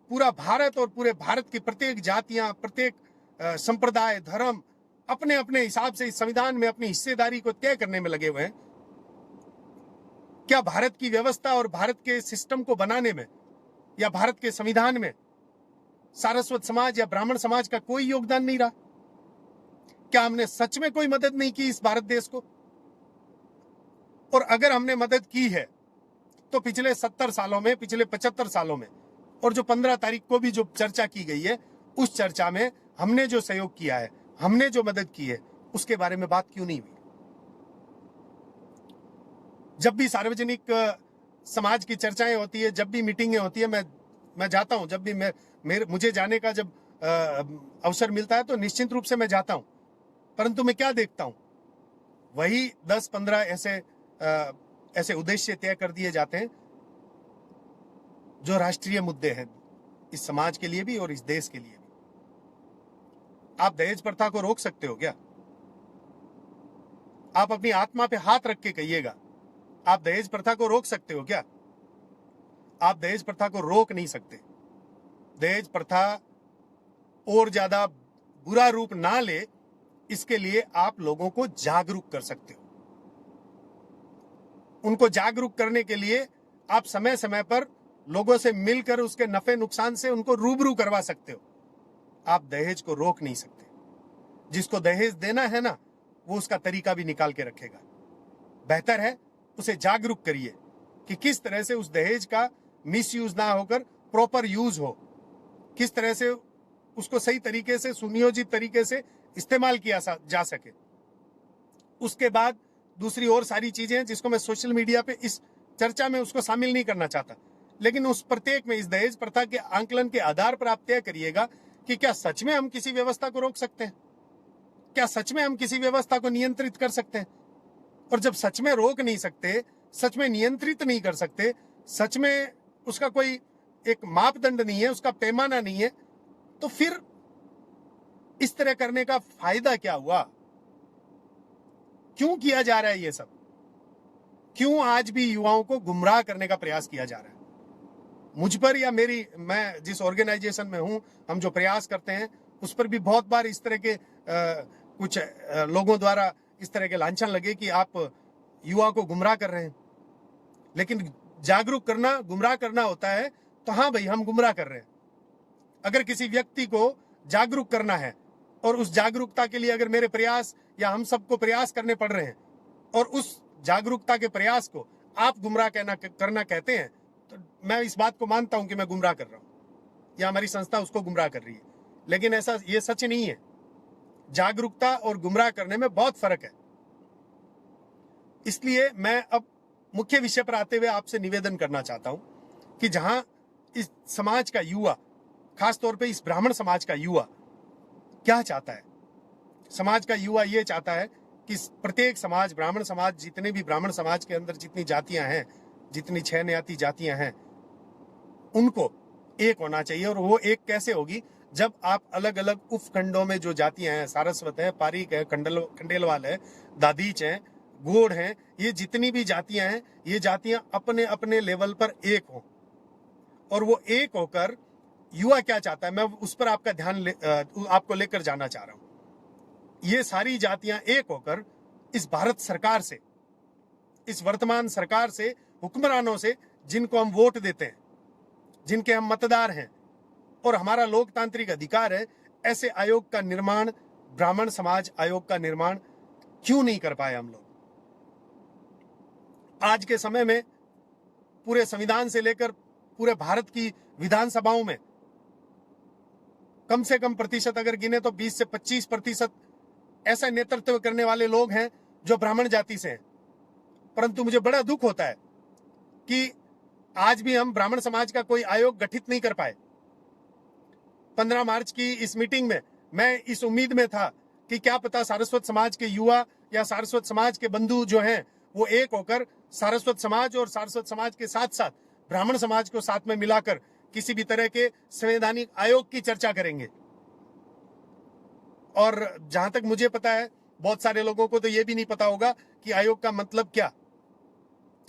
पूरा भारत और पूरे भारत की प्रत्येक जातियां, प्रत्येक संप्रदाय, धर्म अपने अपने हिसाब से इस संविधान में अपनी हिस्सेदारी को तय करने में लगे हुए हैं, क्या भारत की व्यवस्था और भारत के सिस्टम को बनाने में या भारत के संविधान में सारस्वत समाज या ब्राह्मण समाज का कोई योगदान नहीं रहा? क्या हमने सच में कोई मदद नहीं की इस भारत देश को? और अगर हमने मदद की है तो पिछले 70 सालों में, पिछले 75 सालों में, और जो 15 तारीख को भी जो चर्चा की गई है, उस चर्चा में हमने जो सहयोग किया है, हमने जो मदद की है, उसके बारे में बात क्यों नहीं हुई? जब भी सार्वजनिक समाज की चर्चाएं होती है, जब भी मीटिंगें होती है, मैं जाता हूं। जब भी मुझे जाने का जब अवसर मिलता है तो निश्चित रूप से मैं जाता हूं। परंतु मैं क्या देखता हूं? वही 10-15 ऐसे उद्देश्य तय कर दिए जाते हैं जो राष्ट्रीय मुद्दे हैं, इस समाज के लिए भी और इस देश के लिए भी। आप दहेज प्रथा को रोक सकते हो क्या? आप अपनी आत्मा पे हाथ रख के कहिएगा, आप दहेज प्रथा को रोक सकते हो क्या? आप दहेज प्रथा को रोक नहीं सकते। दहेज प्रथा और ज्यादा बुरा रूप ना ले, इसके लिए आप लोगों को जागरूक कर सकते हो। उनको जागरूक करने के लिए आप समय समय पर लोगों से मिलकर उसके नफे नुकसान से उनको रूबरू करवा सकते हो। आप दहेज को रोक नहीं सकते। जिसको दहेज देना है ना, वो उसका तरीका भी निकाल के रखेगा। बेहतर है उसे जागरूक करिए कि किस तरह से उस दहेज का मिसयूज ना होकर प्रॉपर यूज हो, किस तरह से उसको सही तरीके से, सुनियोजित तरीके से इस्तेमाल किया जा सके। उसके बाद दूसरी और सारी चीजें हैं जिसको मैं सोशल मीडिया पे इस चर्चा में उसको शामिल नहीं करना चाहता, लेकिन उस प्रत्येक में इस दहेज प्रथा के आंकलन के आधार पर आप तय करिएगा कि क्या सच में हम किसी व्यवस्था को रोक सकते हैं? क्या सच में हम किसी व्यवस्था को नियंत्रित कर सकते हैं? और जब सच में रोक नहीं सकते, सच में नियंत्रित नहीं कर सकते, सच में उसका कोई एक मापदंड नहीं है, उसका पैमाना नहीं है, तो फिर इस तरह करने का फायदा क्या हुआ? क्यों किया जा रहा है ये सब? क्यों आज भी युवाओं को गुमराह करने का प्रयास किया जा रहा है? मुझ पर या मैं जिस ऑर्गेनाइजेशन में हूं, हम जो प्रयास करते हैं उस पर भी बहुत बार इस तरह के कुछ लोगों द्वारा इस तरह के लांछन लगे कि आप युवा को गुमराह कर रहे हैं। लेकिन जागरूक करना गुमराह करना होता है, तो हाँ भाई, हम गुमराह कर रहे हैं। अगर किसी व्यक्ति को जागरूक करना है और उस जागरूकता के लिए अगर मेरे प्रयास या हम सबको प्रयास करने पड़ रहे हैं और उस जागरूकता के प्रयास को आप गुमराह करना कहते हैं, तो मैं इस बात को मानता हूं कि मैं गुमराह कर रहा हूं या हमारी संस्था उसको गुमराह कर रही है। लेकिन ऐसा ये सच नहीं है। जागरूकता और गुमराह करने में बहुत फर्क है। इसलिए मैं अब मुख्य विषय पर आते हुए आपसे निवेदन करना चाहता हूं कि जहां इस समाज का युवा, खासतौर पे इस ब्राह्मण समाज का युवा क्या चाहता है? समाज का युवा ये चाहता है कि प्रत्येक समाज, ब्राह्मण समाज, जितने भी ब्राह्मण समाज के अंदर जितनी जातियां हैं, जितनी 6 न्याती जातियां हैं, उनको एक होना चाहिए। और वो एक कैसे होगी? जब आप अलग अलग उपखंडों में जो जातियां हैं, सारस्वत है, पारीक है, खंडेलवाल है, दादीच है, गोड़ हैं, ये जितनी भी जातियां हैं, ये जातियां अपने अपने लेवल पर एक हों। और वो एक होकर युवा क्या चाहता है, मैं उस पर आपका ध्यान आपको लेकर जाना चाह रहा हूं। ये सारी जातियां एक होकर इस भारत सरकार से, इस वर्तमान सरकार से हुक्मरानों से जिनको हम वोट देते हैं, जिनके हम मतदार हैं और हमारा लोकतांत्रिक अधिकार है, ऐसे आयोग का निर्माण, ब्राह्मण समाज आयोग का निर्माण क्यों नहीं कर पाए हम लोग? आज के समय में पूरे संविधान से लेकर पूरे भारत की विधानसभाओं में कम से कम प्रतिशत अगर गिने तो 20 से 25% ऐसा नेतृत्व करने वाले लोग हैं जो ब्राह्मण जाति से हैं। परंतु मुझे बड़ा दुख होता है कि आज भी हम ब्राह्मण समाज का कोई आयोग गठित नहीं कर पाए। 15 मार्च की इस मीटिंग में मैं इस उम्मीद में था कि क्या पता सारस्वत समाज के युवा या सारस्वत समाज के बंधु जो हैं वो एक होकर सारस्वत समाज और सारस्वत समाज के साथ साथ ब्राह्मण समाज को साथ में मिलाकर किसी भी तरह के संवैधानिक आयोग की चर्चा करेंगे। और जहां तक मुझे पता है, बहुत सारे लोगों को तो ये भी नहीं पता होगा कि आयोग का मतलब क्या।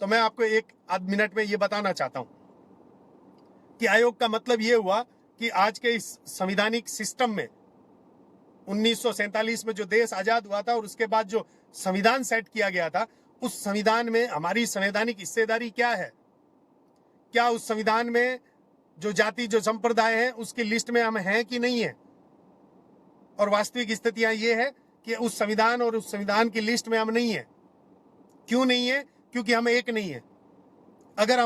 तो मैं आपको एक आध मिनट में ये बताना चाहता हूं कि आयोग का मतलब ये हुआ कि आज के इस संवैधानिक सिस्टम में 1947 में जो देश आजाद हुआ था और उसके बाद जो संविधान सेट किया गया था, उस संविधान में हमारी संवैधानिक हिस्सेदारी क्या है? क्या उस संविधान में जो जाति, जो संप्रदाय है, उसकी लिस्ट में हम हैं कि नहीं है? और वास्तविक स्थितियां ये है कि उस संविधान और उस संविधान की लिस्ट में हम नहीं है। क्यों नहीं है? क्योंकि हम एक नहीं है। अगर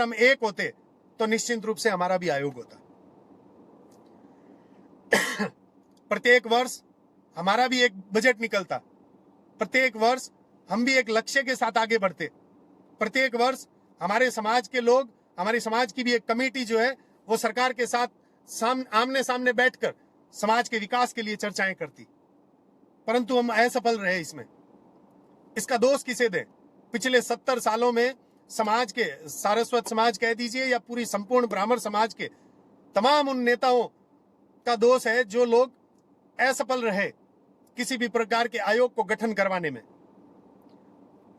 हम एक होते तो निश्चित रूप से हमारा भी आयोग होता। प्रत्येक वर्ष हमारा भी एक बजट निकलता, प्रत्येक वर्ष हम भी एक लक्ष्य के साथ आगे बढ़ते, प्रत्येक वर्ष हमारे समाज के लोग, हमारे समाज की भी एक कमेटी जो है वो सरकार के साथ आमने सामने बैठकर समाज के विकास के लिए चर्चाएं करती। परंतु हम असफल रहे इसमें। इसका दोष किसे दें? पिछले 70 सालों में समाज के, सारस्वत समाज कह दीजिए या पूरी संपूर्ण ब्राह्मण समाज के तमाम उन नेताओं का दोष है जो लोग असफल रहे किसी भी प्रकार के आयोग को गठन करवाने में।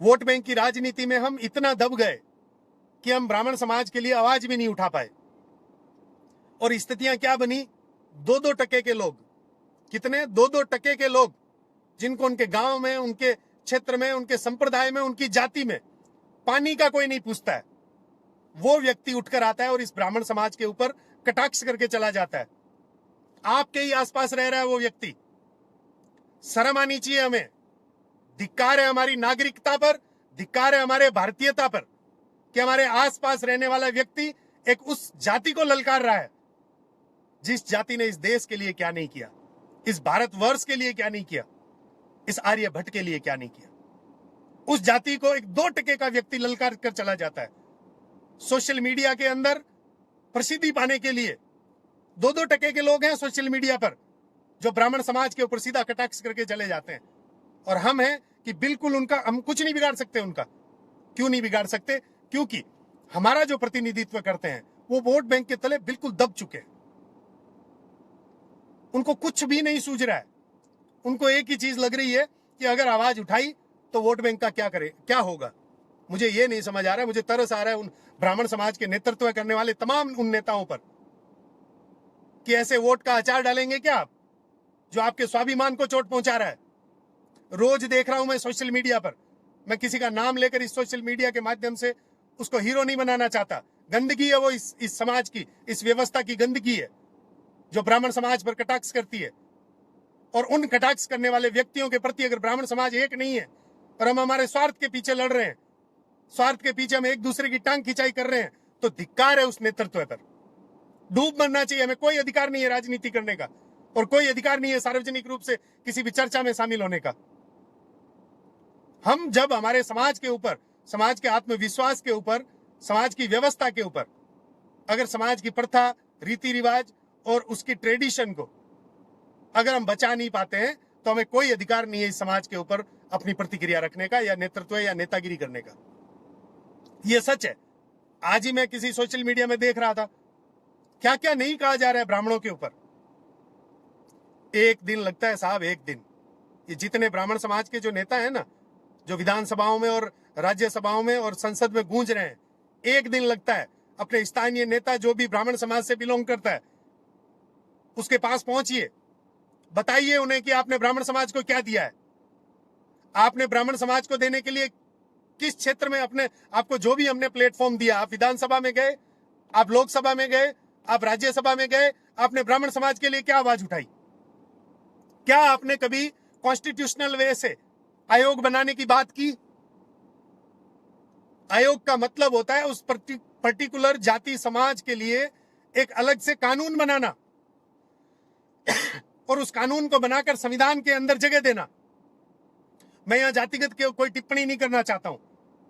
वोट बैंक की राजनीति में हम इतना दब गए कि हम ब्राह्मण समाज के लिए आवाज भी नहीं उठा पाए। और स्थितियां क्या बनी? 2-2% के लोग, कितने 2-2% के लोग जिनको उनके गांव में, उनके क्षेत्र में, उनके संप्रदाय में, उनकी जाति में पानी का कोई नहीं पूछता है, वो व्यक्ति उठकर आता है और इस ब्राह्मण समाज के ऊपर कटाक्ष करके चला जाता है। आपके ही आसपास रह रहा है वो व्यक्ति। शर्म आनी चाहिए हमें। धिक्कार है हमारी नागरिकता पर, धिक्कार है हमारे भारतीयता पर कि हमारे आसपास रहने वाला व्यक्ति एक उस जाति को ललकार रहा है जिस जाति ने इस देश के लिए क्या नहीं किया, इस भारतवर्ष के लिए क्या नहीं किया, इस आर्यभट्ट के लिए क्या नहीं किया। उस जाति को एक 2% का व्यक्ति ललकार कर चला जाता है। सोशल मीडिया के अंदर प्रसिद्धि पाने के लिए 2-2% के लोग हैं सोशल मीडिया पर जो ब्राह्मण समाज के ऊपर सीधा कटाक्ष करके चले जाते हैं। और हम हैं कि बिल्कुल उनका, हम कुछ नहीं बिगाड़ सकते उनका। क्यों नहीं बिगाड़ सकते? क्योंकि हमारा जो प्रतिनिधित्व करते हैं वो वोट बैंक के तले बिल्कुल दब चुके हैं। उनको कुछ भी नहीं सूझ रहा है। उनको एक ही चीज लग रही है कि अगर आवाज उठाई तो वोट बैंक का क्या होगा। मुझे ये नहीं समझ आ रहा है, मुझे तरस आ रहा है उन ब्राह्मण समाज के नेतृत्व करने वाले तमाम उन नेताओं पर कि ऐसे वोट का अचार डालेंगे क्या आप, जो आपके स्वाभिमान को चोट पहुंचा रहा है। रोज देख रहा हूं मैं सोशल मीडिया पर, मैं किसी का नाम लेकर इस सोशल मीडिया के माध्यम से उसको हीरो नहीं बनाना चाहता। गंदगी है वो, इस समाज की, इस व्यवस्था की गंदगी है जो ब्राह्मण समाज पर कटाक्ष करती है। और उन कटाक्ष करने वाले व्यक्तियों के प्रति अगर ब्राह्मण समाज एक नहीं है और हम हमारे स्वार्थ के पीछे लड़ रहे हैं, स्वार्थ के पीछे हम एक दूसरे की टांग खिंचाई कर रहे हैं, तो धिक्कार है उस नेतृत्व पर। डूब मरना चाहिए। हमें कोई अधिकार नहीं है राजनीति करने का और कोई अधिकार नहीं है सार्वजनिक रूप से किसी भी चर्चा में शामिल होने का। हम जब हमारे समाज के ऊपर, समाज के आत्मविश्वास के ऊपर, समाज की व्यवस्था के ऊपर, अगर समाज की प्रथा, रीति रिवाज और उसकी ट्रेडिशन को अगर हम बचा नहीं पाते हैं तो हमें कोई अधिकार नहीं है इस समाज के ऊपर अपनी प्रतिक्रिया रखने का या नेतृत्व या नेतागिरी करने का। यह सच है। आज ही मैं किसी सोशल मीडिया में देख रहा था क्या क्या नहीं कहा जा रहा है ब्राह्मणों के ऊपर। एक दिन लगता है साहब, एक दिन ये जितने ब्राह्मण समाज के जो नेता हैं ना, जो विधानसभाओं में और राज्यसभाओं में और संसद में गूंज रहे हैं, एक दिन लगता है अपने स्थानीय नेता जो भी ब्राह्मण समाज से बिलोंग करता है उसके पास पहुंचिए, बताइए उन्हें कि आपने ब्राह्मण समाज को क्या दिया है। आपने ब्राह्मण समाज को देने के लिए किस क्षेत्र में अपने आपको जो भी हमने प्लेटफॉर्म दिया, आप विधानसभा में गए, आप लोकसभा में गए, आप राज्यसभा में गए, आपने ब्राह्मण समाज के लिए क्या आवाज उठाई? क्या आपने कभी कॉन्स्टिट्यूशनल वे से आयोग बनाने की बात की? आयोग का मतलब होता है उस पर्टिकुलर जाति समाज के लिए एक अलग से कानून बनाना और उस कानून को बनाकर संविधान के अंदर जगह देना। मैं यहां जातिगत के कोई टिप्पणी नहीं करना चाहता हूं,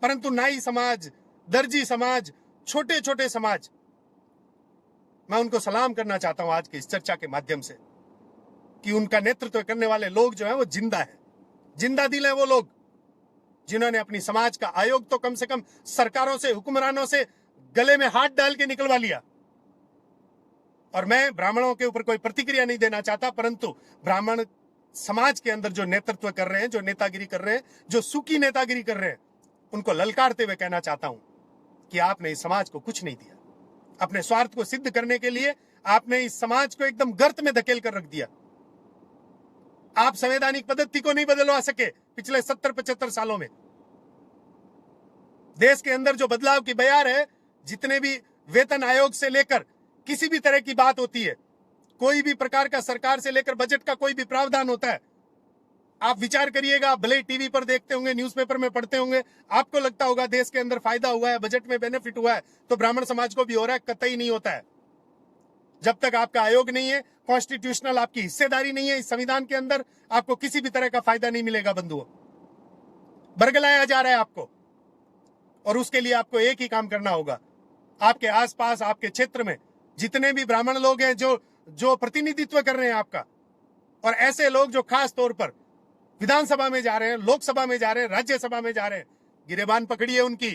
परंतु नाई समाज, दर्जी समाज, छोटे छोटे समाज, मैं उनको सलाम करना चाहता हूं आज की इस चर्चा के माध्यम से कि उनका नेतृत्व करने वाले लोग जो है वो जिंदा है, जिंदा दिल है वो लोग जिन्होंने अपनी समाज का आयोग तो कम से कम सरकारों से, हुक्मरानों से गले में हाथ डाल के निकलवा लिया। और मैं ब्राह्मणों के ऊपर कोई प्रतिक्रिया नहीं देना चाहता, परंतु ब्राह्मण समाज के अंदर जो नेतृत्व कर रहे हैं, जो नेतागिरी कर रहे हैं, जो सूखी नेतागिरी कर रहे हैं, उनको ललकारते हुए कहना चाहता हूं कि आपने इस समाज को कुछ नहीं दिया। अपने स्वार्थ को सिद्ध करने के लिए आपने इस समाज को एकदम गर्त में धकेल कर रख दिया। आप संवैधानिक पद्धति को नहीं बदलवा सके पिछले 70-75 सालों में। देश के अंदर जो बदलाव की बयार है, जितने भी वेतन आयोग से लेकर किसी भी तरह की बात होती है, कोई भी प्रकार का सरकार से लेकर बजट का कोई भी प्रावधान होता है, आप विचार करिएगा, आप भले टीवी पर देखते होंगे, न्यूज़पेपर में पढ़ते होंगे, आपको लगता होगा देश के अंदर फायदा हुआ है, बजट में बेनिफिट हुआ है, तो ब्राह्मण समाज को भी हो रहा है। कतई नहीं होता है। जब तक आपका आयोग नहीं है, कॉन्स्टिट्यूशनल आपकी हिस्सेदारी नहीं है इस संविधान के अंदर, आपको किसी भी तरह का फायदा नहीं मिलेगा बंधुओं। बरगलाया जा रहा है आपको, और उसके लिए आपको एक ही काम करना होगा। आपके आसपास, आपके क्षेत्र में जितने भी ब्राह्मण लोग हैं जो प्रतिनिधित्व कर रहे हैं आपका, और ऐसे लोग जो खास तौर पर विधानसभा में जा रहे हैं, लोकसभा में जा रहे हैं, राज्यसभा में जा रहे हैं, गिरेबान पकड़िए उनकी,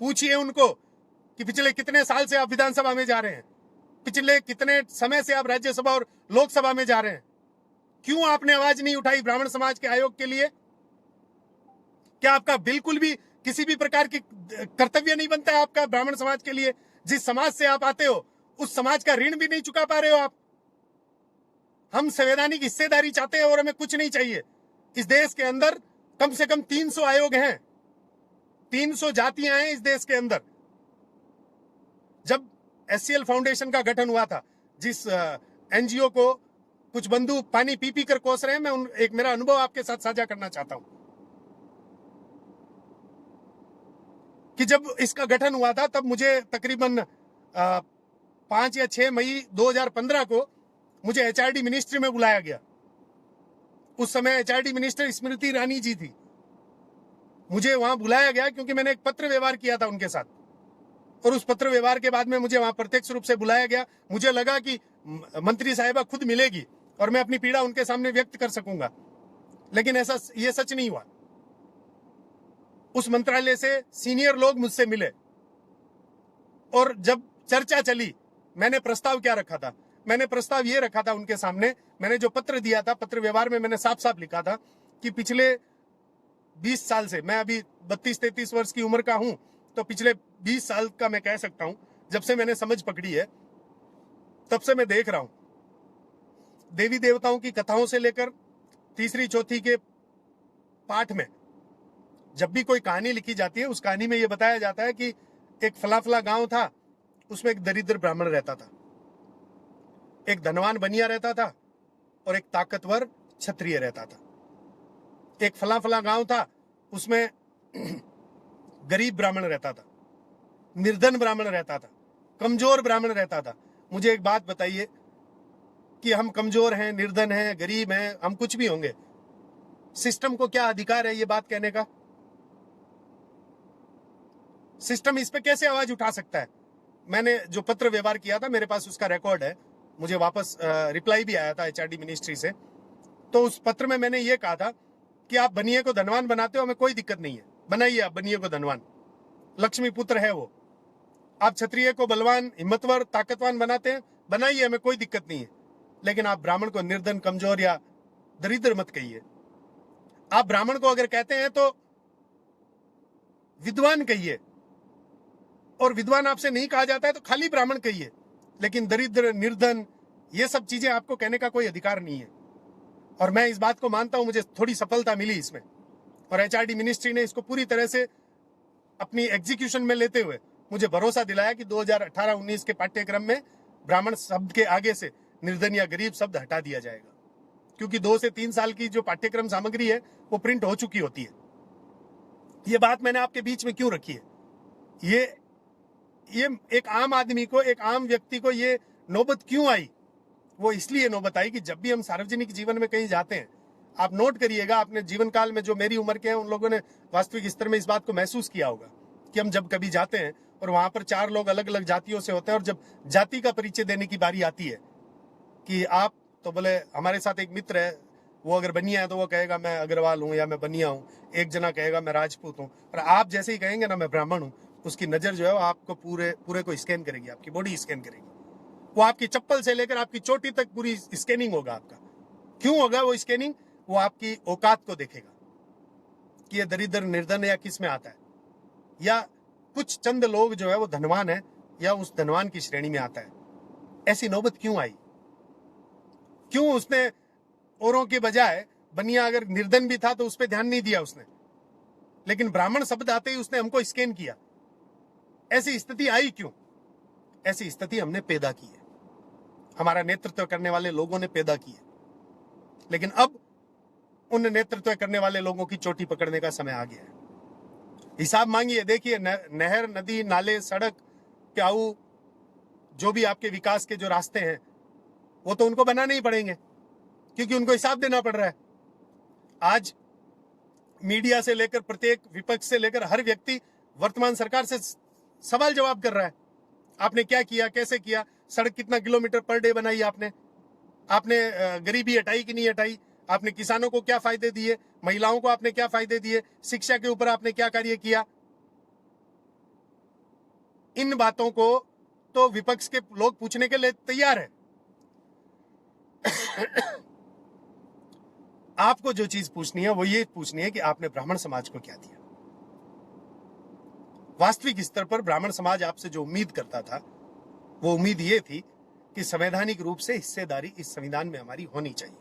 पूछिए उनको कि पिछले कितने साल से आप विधानसभा में जा रहे हैं, पिछले कितने समय से आप राज्यसभा और लोकसभा में जा रहे हैं, क्यों आपने आवाज नहीं उठाई ब्राह्मण समाज के आयोग के लिए? क्या आपका बिल्कुल भी किसी भी प्रकार की कर्तव्य नहीं बनता है आपका ब्राह्मण समाज के लिए? जिस समाज से आप आते हो उस समाज का ऋण भी नहीं चुका पा रहे हो आप। हम संवैधानिक हिस्सेदारी चाहते हैं और हमें कुछ नहीं चाहिए। इस देश के अंदर कम से कम 300 आयोग हैं, 300 जातियां हैं इस देश के अंदर। जब एससीएल फाउंडेशन का गठन हुआ था, जिस एनजीओ को कुछ बंधु पानी पी पी कर कोस रहे हैं, मैं एक मेरा अनुभव आपके साथ साझा करना चाहता हूं कि जब इसका गठन हुआ था तब मुझे तकरीबन 5 या 6 मई 2015 को मुझे एचआरडी मिनिस्ट्री में बुलाया गया। उस समय एचआरडी मिनिस्टर स्मृति ईरानी जी थी। मुझे वहां बुलाया गया क्योंकि मैंने एक पत्र व्यवहार किया था उनके साथ, और उस पत्र व्यवहार के बाद में मुझे वहां प्रत्यक्ष रूप से बुलाया गया। मुझे लगा कि मंत्री साहिबा खुद मिलेगी और मैं अपनी पीड़ा उनके सामने व्यक्त कर सकूंगा, लेकिन ऐसा ये सच नहीं हुआ। उस मंत्रालय से सीनियर लोग मुझसे मिले, और जब चर्चा चली, मैंने प्रस्ताव क्या रखा था? मैंने प्रस्ताव ये रखा था उनके सामने, मैंने जो पत्र दिया था, पत्र व्यवहार में मैंने साफ साफ लिखा था कि पिछले 20 साल से, मैं अभी 32-33 वर्ष की उम्र का हूं, तो पिछले 20 साल का मैं कह सकता हूं, जब से मैंने समझ पकड़ी है तब से मैं देख रहा हूं, देवी देवताओं की कथाओं से लेकर तीसरी चौथी के पाठ में जब भी कोई कहानी लिखी जाती है, उस कहानी में यह बताया जाता है कि एक फला गांव था, उसमें एक दरिद्र ब्राह्मण रहता था, एक धनवान बनिया रहता था, और एक ताकतवर क्षत्रिय रहता था। एक फला गांव था, उसमें गरीब ब्राह्मण रहता था, निर्धन ब्राह्मण रहता था, कमजोर ब्राह्मण रहता था। मुझे एक बात बताइए कि हम कमजोर हैं, निर्धन हैं, गरीब हैं, हम कुछ भी होंगे, सिस्टम को क्या अधिकार है ये बात कहने का? सिस्टम इस पे कैसे आवाज उठा सकता है? मैंने जो पत्र व्यवहार किया था, मेरे पास उसका रिकॉर्ड है, मुझे वापस रिप्लाई भी आया था एचआरडी मिनिस्ट्री से। तो उस पत्र में मैंने ये कहा था कि आप बनिए को धनवान बनाते हो, हमें कोई दिक्कत नहीं है, बनाइए आप बनिए को धनवान, लक्ष्मी पुत्र है वो। आप क्षत्रिय को बलवान, हिम्मतवर, ताकतवान बनाते हैं, बनाइए, हमें कोई दिक्कत नहीं है, लेकिन आप ब्राह्मण को निर्धन, कमजोर या दरिद्र मत कहिए। आप ब्राह्मण को अगर कहते हैं तो विद्वान कहिए, और विद्वान आपसे नहीं कहा जाता है तो खाली ब्राह्मण कहिए, लेकिन दरिद्र, निर्धन, ये सब चीजें आपको कहने का कोई अधिकार नहीं है। और मैं इस बात को मानता हूं, मुझे थोड़ी सफलता मिली इसमें, और एचआरडी मिनिस्ट्री ने इसको पूरी तरह से अपनी एग्जीक्यूशन में लेते हुए मुझे भरोसा दिलाया कि 2018-19 के पाठ्यक्रम में ब्राह्मण शब्द के आगे से निर्धन या गरीब शब्द हटा दिया जाएगा, क्योंकि 2 से 3 साल की जो पाठ्यक्रम सामग्री है वो प्रिंट हो चुकी होती है। ये बात मैंने आपके बीच में क्यों रखी है? ये एक आम आदमी को, एक आम व्यक्ति को ये नौबत क्यों आई? वो इसलिए नौबत आई कि जब भी हम सार्वजनिक जीवन में कहीं जाते हैं, आप नोट करिएगा, अपने जीवन काल में जो मेरी उम्र के हैं उन लोगों ने वास्तविक स्तर में इस बात को महसूस किया होगा कि हम जब कभी जाते हैं और वहां पर 4 लोग अलग अलग जातियों से होते हैं, और जब जाति का परिचय देने की बारी आती है कि आप, तो बोले हमारे साथ एक मित्र है, वो अगर बनिया है तो वो कहेगा मैं अग्रवाल हूँ या मैं बनिया हूँ, एक जना कहेगा मैं राजपूत हूँ, और आप जैसे ही कहेंगे ना मैं ब्राह्मण हूँ, उसकी नजर जो है वो आपको पूरे को स्कैन करेगी, आपकी बॉडी स्कैन करेगी। वो आपकी चप्पल से लेकर आपकी चोटी तक पूरी स्कैनिंग होगा आपका। क्यों होगा वो स्कैनिंग? वो आपकी औकात को देखेगा कि ये दरिद्र निर्धन या किस में आता है, या कुछ चंद लोग जो है वो धनवान है या उस धनवान की श्रेणी में आता है। ऐसी नौबत क्यों आई? क्यों उसने औरों के बजाय, बनिया अगर निर्धन भी था तो उस पर ध्यान नहीं दिया उसने, लेकिन ब्राह्मण शब्द आते ही उसने हमको स्कैन किया? ऐसी स्थिति आई क्यों? ऐसी स्थिति हमने पैदा की है, हमारा नेतृत्व करने वाले लोगों ने पैदा की है। लेकिन अब उन नेतृत्व करने वाले लोगों की चोटी पकड़ने का समय आ गया है। हिसाब मांगिए, देखिए नहर, नदी, नाले, सड़क, प्याऊ, जो भी आपके विकास के जो रास्ते हैं वो तो उनको बनाने ही पड़ेंगे, क्योंकि उनको हिसाब देना पड़ रहा है। आज मीडिया से लेकर प्रत्येक विपक्ष से लेकर हर व्यक्ति वर्तमान सरकार से सवाल जवाब कर रहा है। आपने क्या किया, कैसे किया, सड़क कितना किलोमीटर पर डे बनाई आपने गरीबी हटाई कि नहीं हटाई, आपने किसानों को क्या फायदे दिए, महिलाओं को आपने क्या फायदे दिए, शिक्षा के ऊपर आपने क्या कार्य किया। इन बातों को तो विपक्ष के लोग पूछने के लिए तैयार है। आपको जो चीज पूछनी है वो ये पूछनी है कि आपने ब्राह्मण समाज को क्या दिया। वास्तविक स्तर पर ब्राह्मण समाज आपसे जो उम्मीद करता था, वो उम्मीद ये थी कि संवैधानिक रूप से हिस्सेदारी इस संविधान में हमारी होनी चाहिए।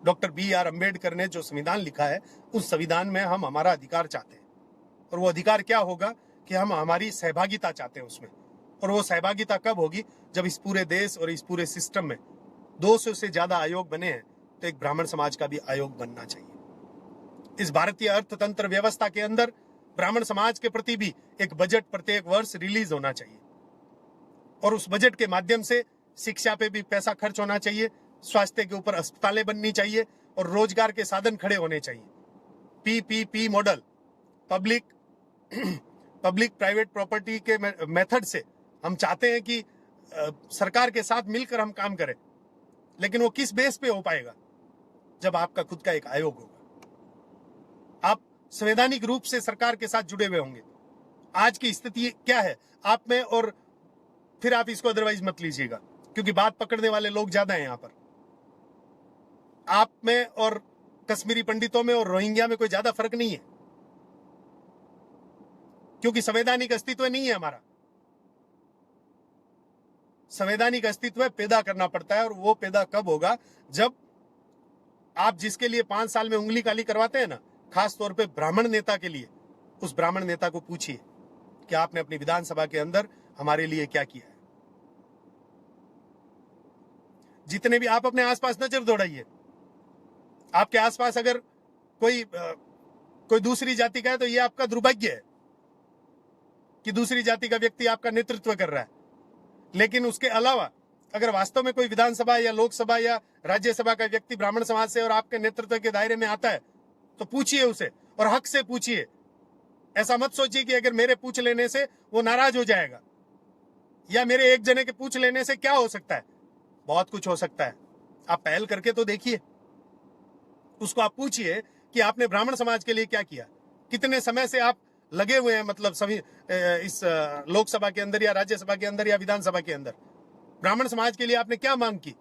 डॉक्टर BR अम्बेडकर ने जो संविधान लिखा है, उस संविधान में हम हमारा अधिकार चाहते हैं, और वो अधिकार क्या होगा कि हम हमारी सहभागिता चाहते हैं उसमें। और वो सहभागिता कब होगी? जब इस पूरे देश और इस पूरे सिस्टम में 200 से ज्यादा आयोग बने हैं, तो एक ब्राह्मण समाज का भी आयोग बनना चाहिए। इस भारतीय अर्थतंत्र व्यवस्था के अंदर ब्राह्मण समाज के प्रति भी एक बजट प्रत्येक वर्ष रिलीज होना चाहिए, और उस बजट के माध्यम से शिक्षा पे भी पैसा खर्च होना चाहिए, स्वास्थ्य के ऊपर अस्पतालें बननी चाहिए, और रोजगार के साधन खड़े होने चाहिए। PPP model, public private property के मेथड से हम चाहते हैं कि सरकार के साथ मिलकर हम काम करें, लेकिन वो किस बेस पे हो पाएगा? जब आपका खुद का एक आयोग होगा, आप संवैधानिक रूप से सरकार के साथ जुड़े हुए होंगे। आज की स्थिति क्या है आप में, और फिर आप इसको अदरवाइज मत लीजिएगा, क्योंकि बात पकड़ने वाले लोग ज्यादा हैं यहां पर। आप में और कश्मीरी पंडितों में और रोहिंग्या में कोई ज्यादा फर्क नहीं है, क्योंकि संवैधानिक अस्तित्व नहीं है हमारा। संवैधानिक अस्तित्व पैदा करना पड़ता है, और वो पैदा कब होगा? जब आप जिसके लिए 5 साल में उंगली काली करवाते हैं ना, खास तौर पे ब्राह्मण नेता के लिए, उस ब्राह्मण नेता को पूछिए कि आपने अपनी विधानसभा के अंदर हमारे लिए क्या किया है। जितने भी आप अपने आसपास नजर दौड़ाइए, आपके आसपास अगर कोई दूसरी जाति का है, तो ये आपका दुर्भाग्य है कि दूसरी जाति का व्यक्ति आपका नेतृत्व कर रहा है। लेकिन उसके अलावा अगर वास्तव में कोई विधानसभा या लोकसभा या राज्यसभा का व्यक्ति ब्राह्मण समाज से और आपके नेतृत्व के दायरे में आता है, तो पूछिए उसे, और हक से पूछिए। ऐसा मत सोचिए कि अगर मेरे पूछ लेने से वो नाराज हो जाएगा, या मेरे एक जने के पूछ लेने से क्या हो सकता है। बहुत कुछ हो सकता है। आप पहल करके तो देखिए, उसको आप पूछिए कि आपने ब्राह्मण समाज के लिए क्या किया, कितने समय से आप लगे हुए हैं, मतलब सभी इस लोकसभा के अंदर या राज्यसभा के अंदर या विधानसभा के अंदर ब्राह्मण समाज के लिए आपने क्या मांग की।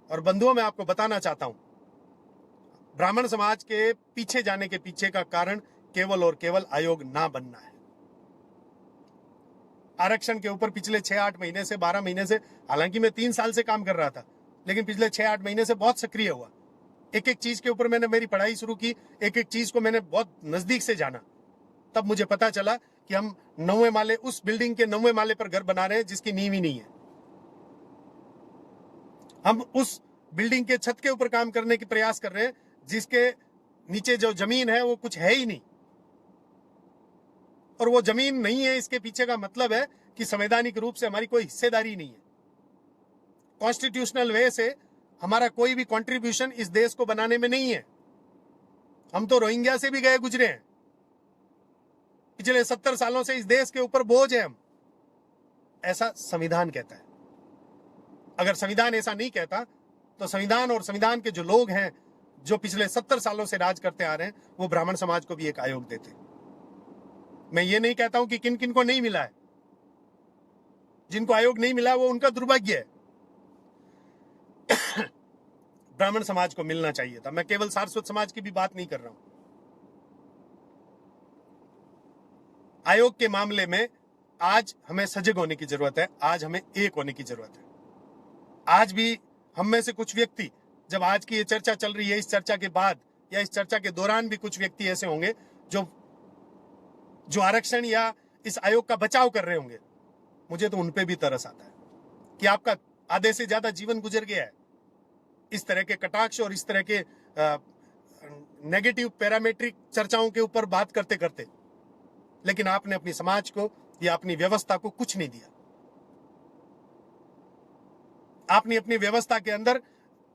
और बंधुओं, मैं आपको बताना चाहता हूं, ब्राह्मण समाज के पीछे जाने के पीछे का कारण केवल और केवल आयोग ना बनना है। आरक्षण के ऊपर पिछले 6-8 महीने से, 12 महीने से, हालांकि मैं 3 साल से काम कर रहा था, लेकिन पिछले 6-8 महीने से बहुत सक्रिय हुआ। एक एक चीज के ऊपर मैंने मेरी पढ़ाई शुरू की, एक एक चीज को मैंने बहुत नजदीक से जाना। तब मुझे पता चला कि हम 9वें माले, उस बिल्डिंग के 9वें माले पर घर बना रहे हैं जिसकी नींव ही नहीं है। हम उस बिल्डिंग के छत के ऊपर काम करने की प्रयास कर रहे हैं जिसके नीचे जो जमीन है वो कुछ है ही नहीं। और वो जमीन नहीं है, इसके पीछे का मतलब है कि संवैधानिक रूप से हमारी कोई हिस्सेदारी नहीं है। कॉन्स्टिट्यूशनल वे से हमारा कोई भी कंट्रीब्यूशन इस देश को बनाने में नहीं है। हम तो रोहिंग्या से भी गए गुजरे हैं। पिछले 70 सालों से इस देश के ऊपर बोझ है हम, ऐसा संविधान कहता है। अगर संविधान ऐसा नहीं कहता तो संविधान और संविधान के जो लोग हैं जो पिछले 70 सालों से राज करते आ रहे हैं, वो ब्राह्मण समाज को भी एक आयोग देते। मैं ये नहीं कहता हूं कि किन किन को नहीं मिला है। जिनको आयोग नहीं मिला वो उनका दुर्भाग्य है। ब्राह्मण समाज को मिलना चाहिए था। मैं केवल सारस्वत समाज की भी बात नहीं कर रहा हूं। आयोग के मामले में आज हमें सजग होने की जरूरत है। आज हमें एक होने की जरूरत है। आज भी हम में से कुछ व्यक्ति, जब आज की ये चर्चा चल रही है, इस चर्चा के बाद या इस चर्चा के दौरान भी कुछ व्यक्ति ऐसे होंगे जो आरक्षण या इस आयोग का बचाव कर रहे होंगे। मुझे तो उनपे भी तरस आता है कि आपका आधे से ज्यादा जीवन गुजर गया है इस तरह के कटाक्ष और इस तरह के नेगेटिव पैरामीट्रिक चर्चाओं के ऊपर बात करते करते, लेकिन आपने अपनी समाज को या अपनी व्यवस्था को कुछ नहीं दिया। आपने अपनी व्यवस्था के अंदर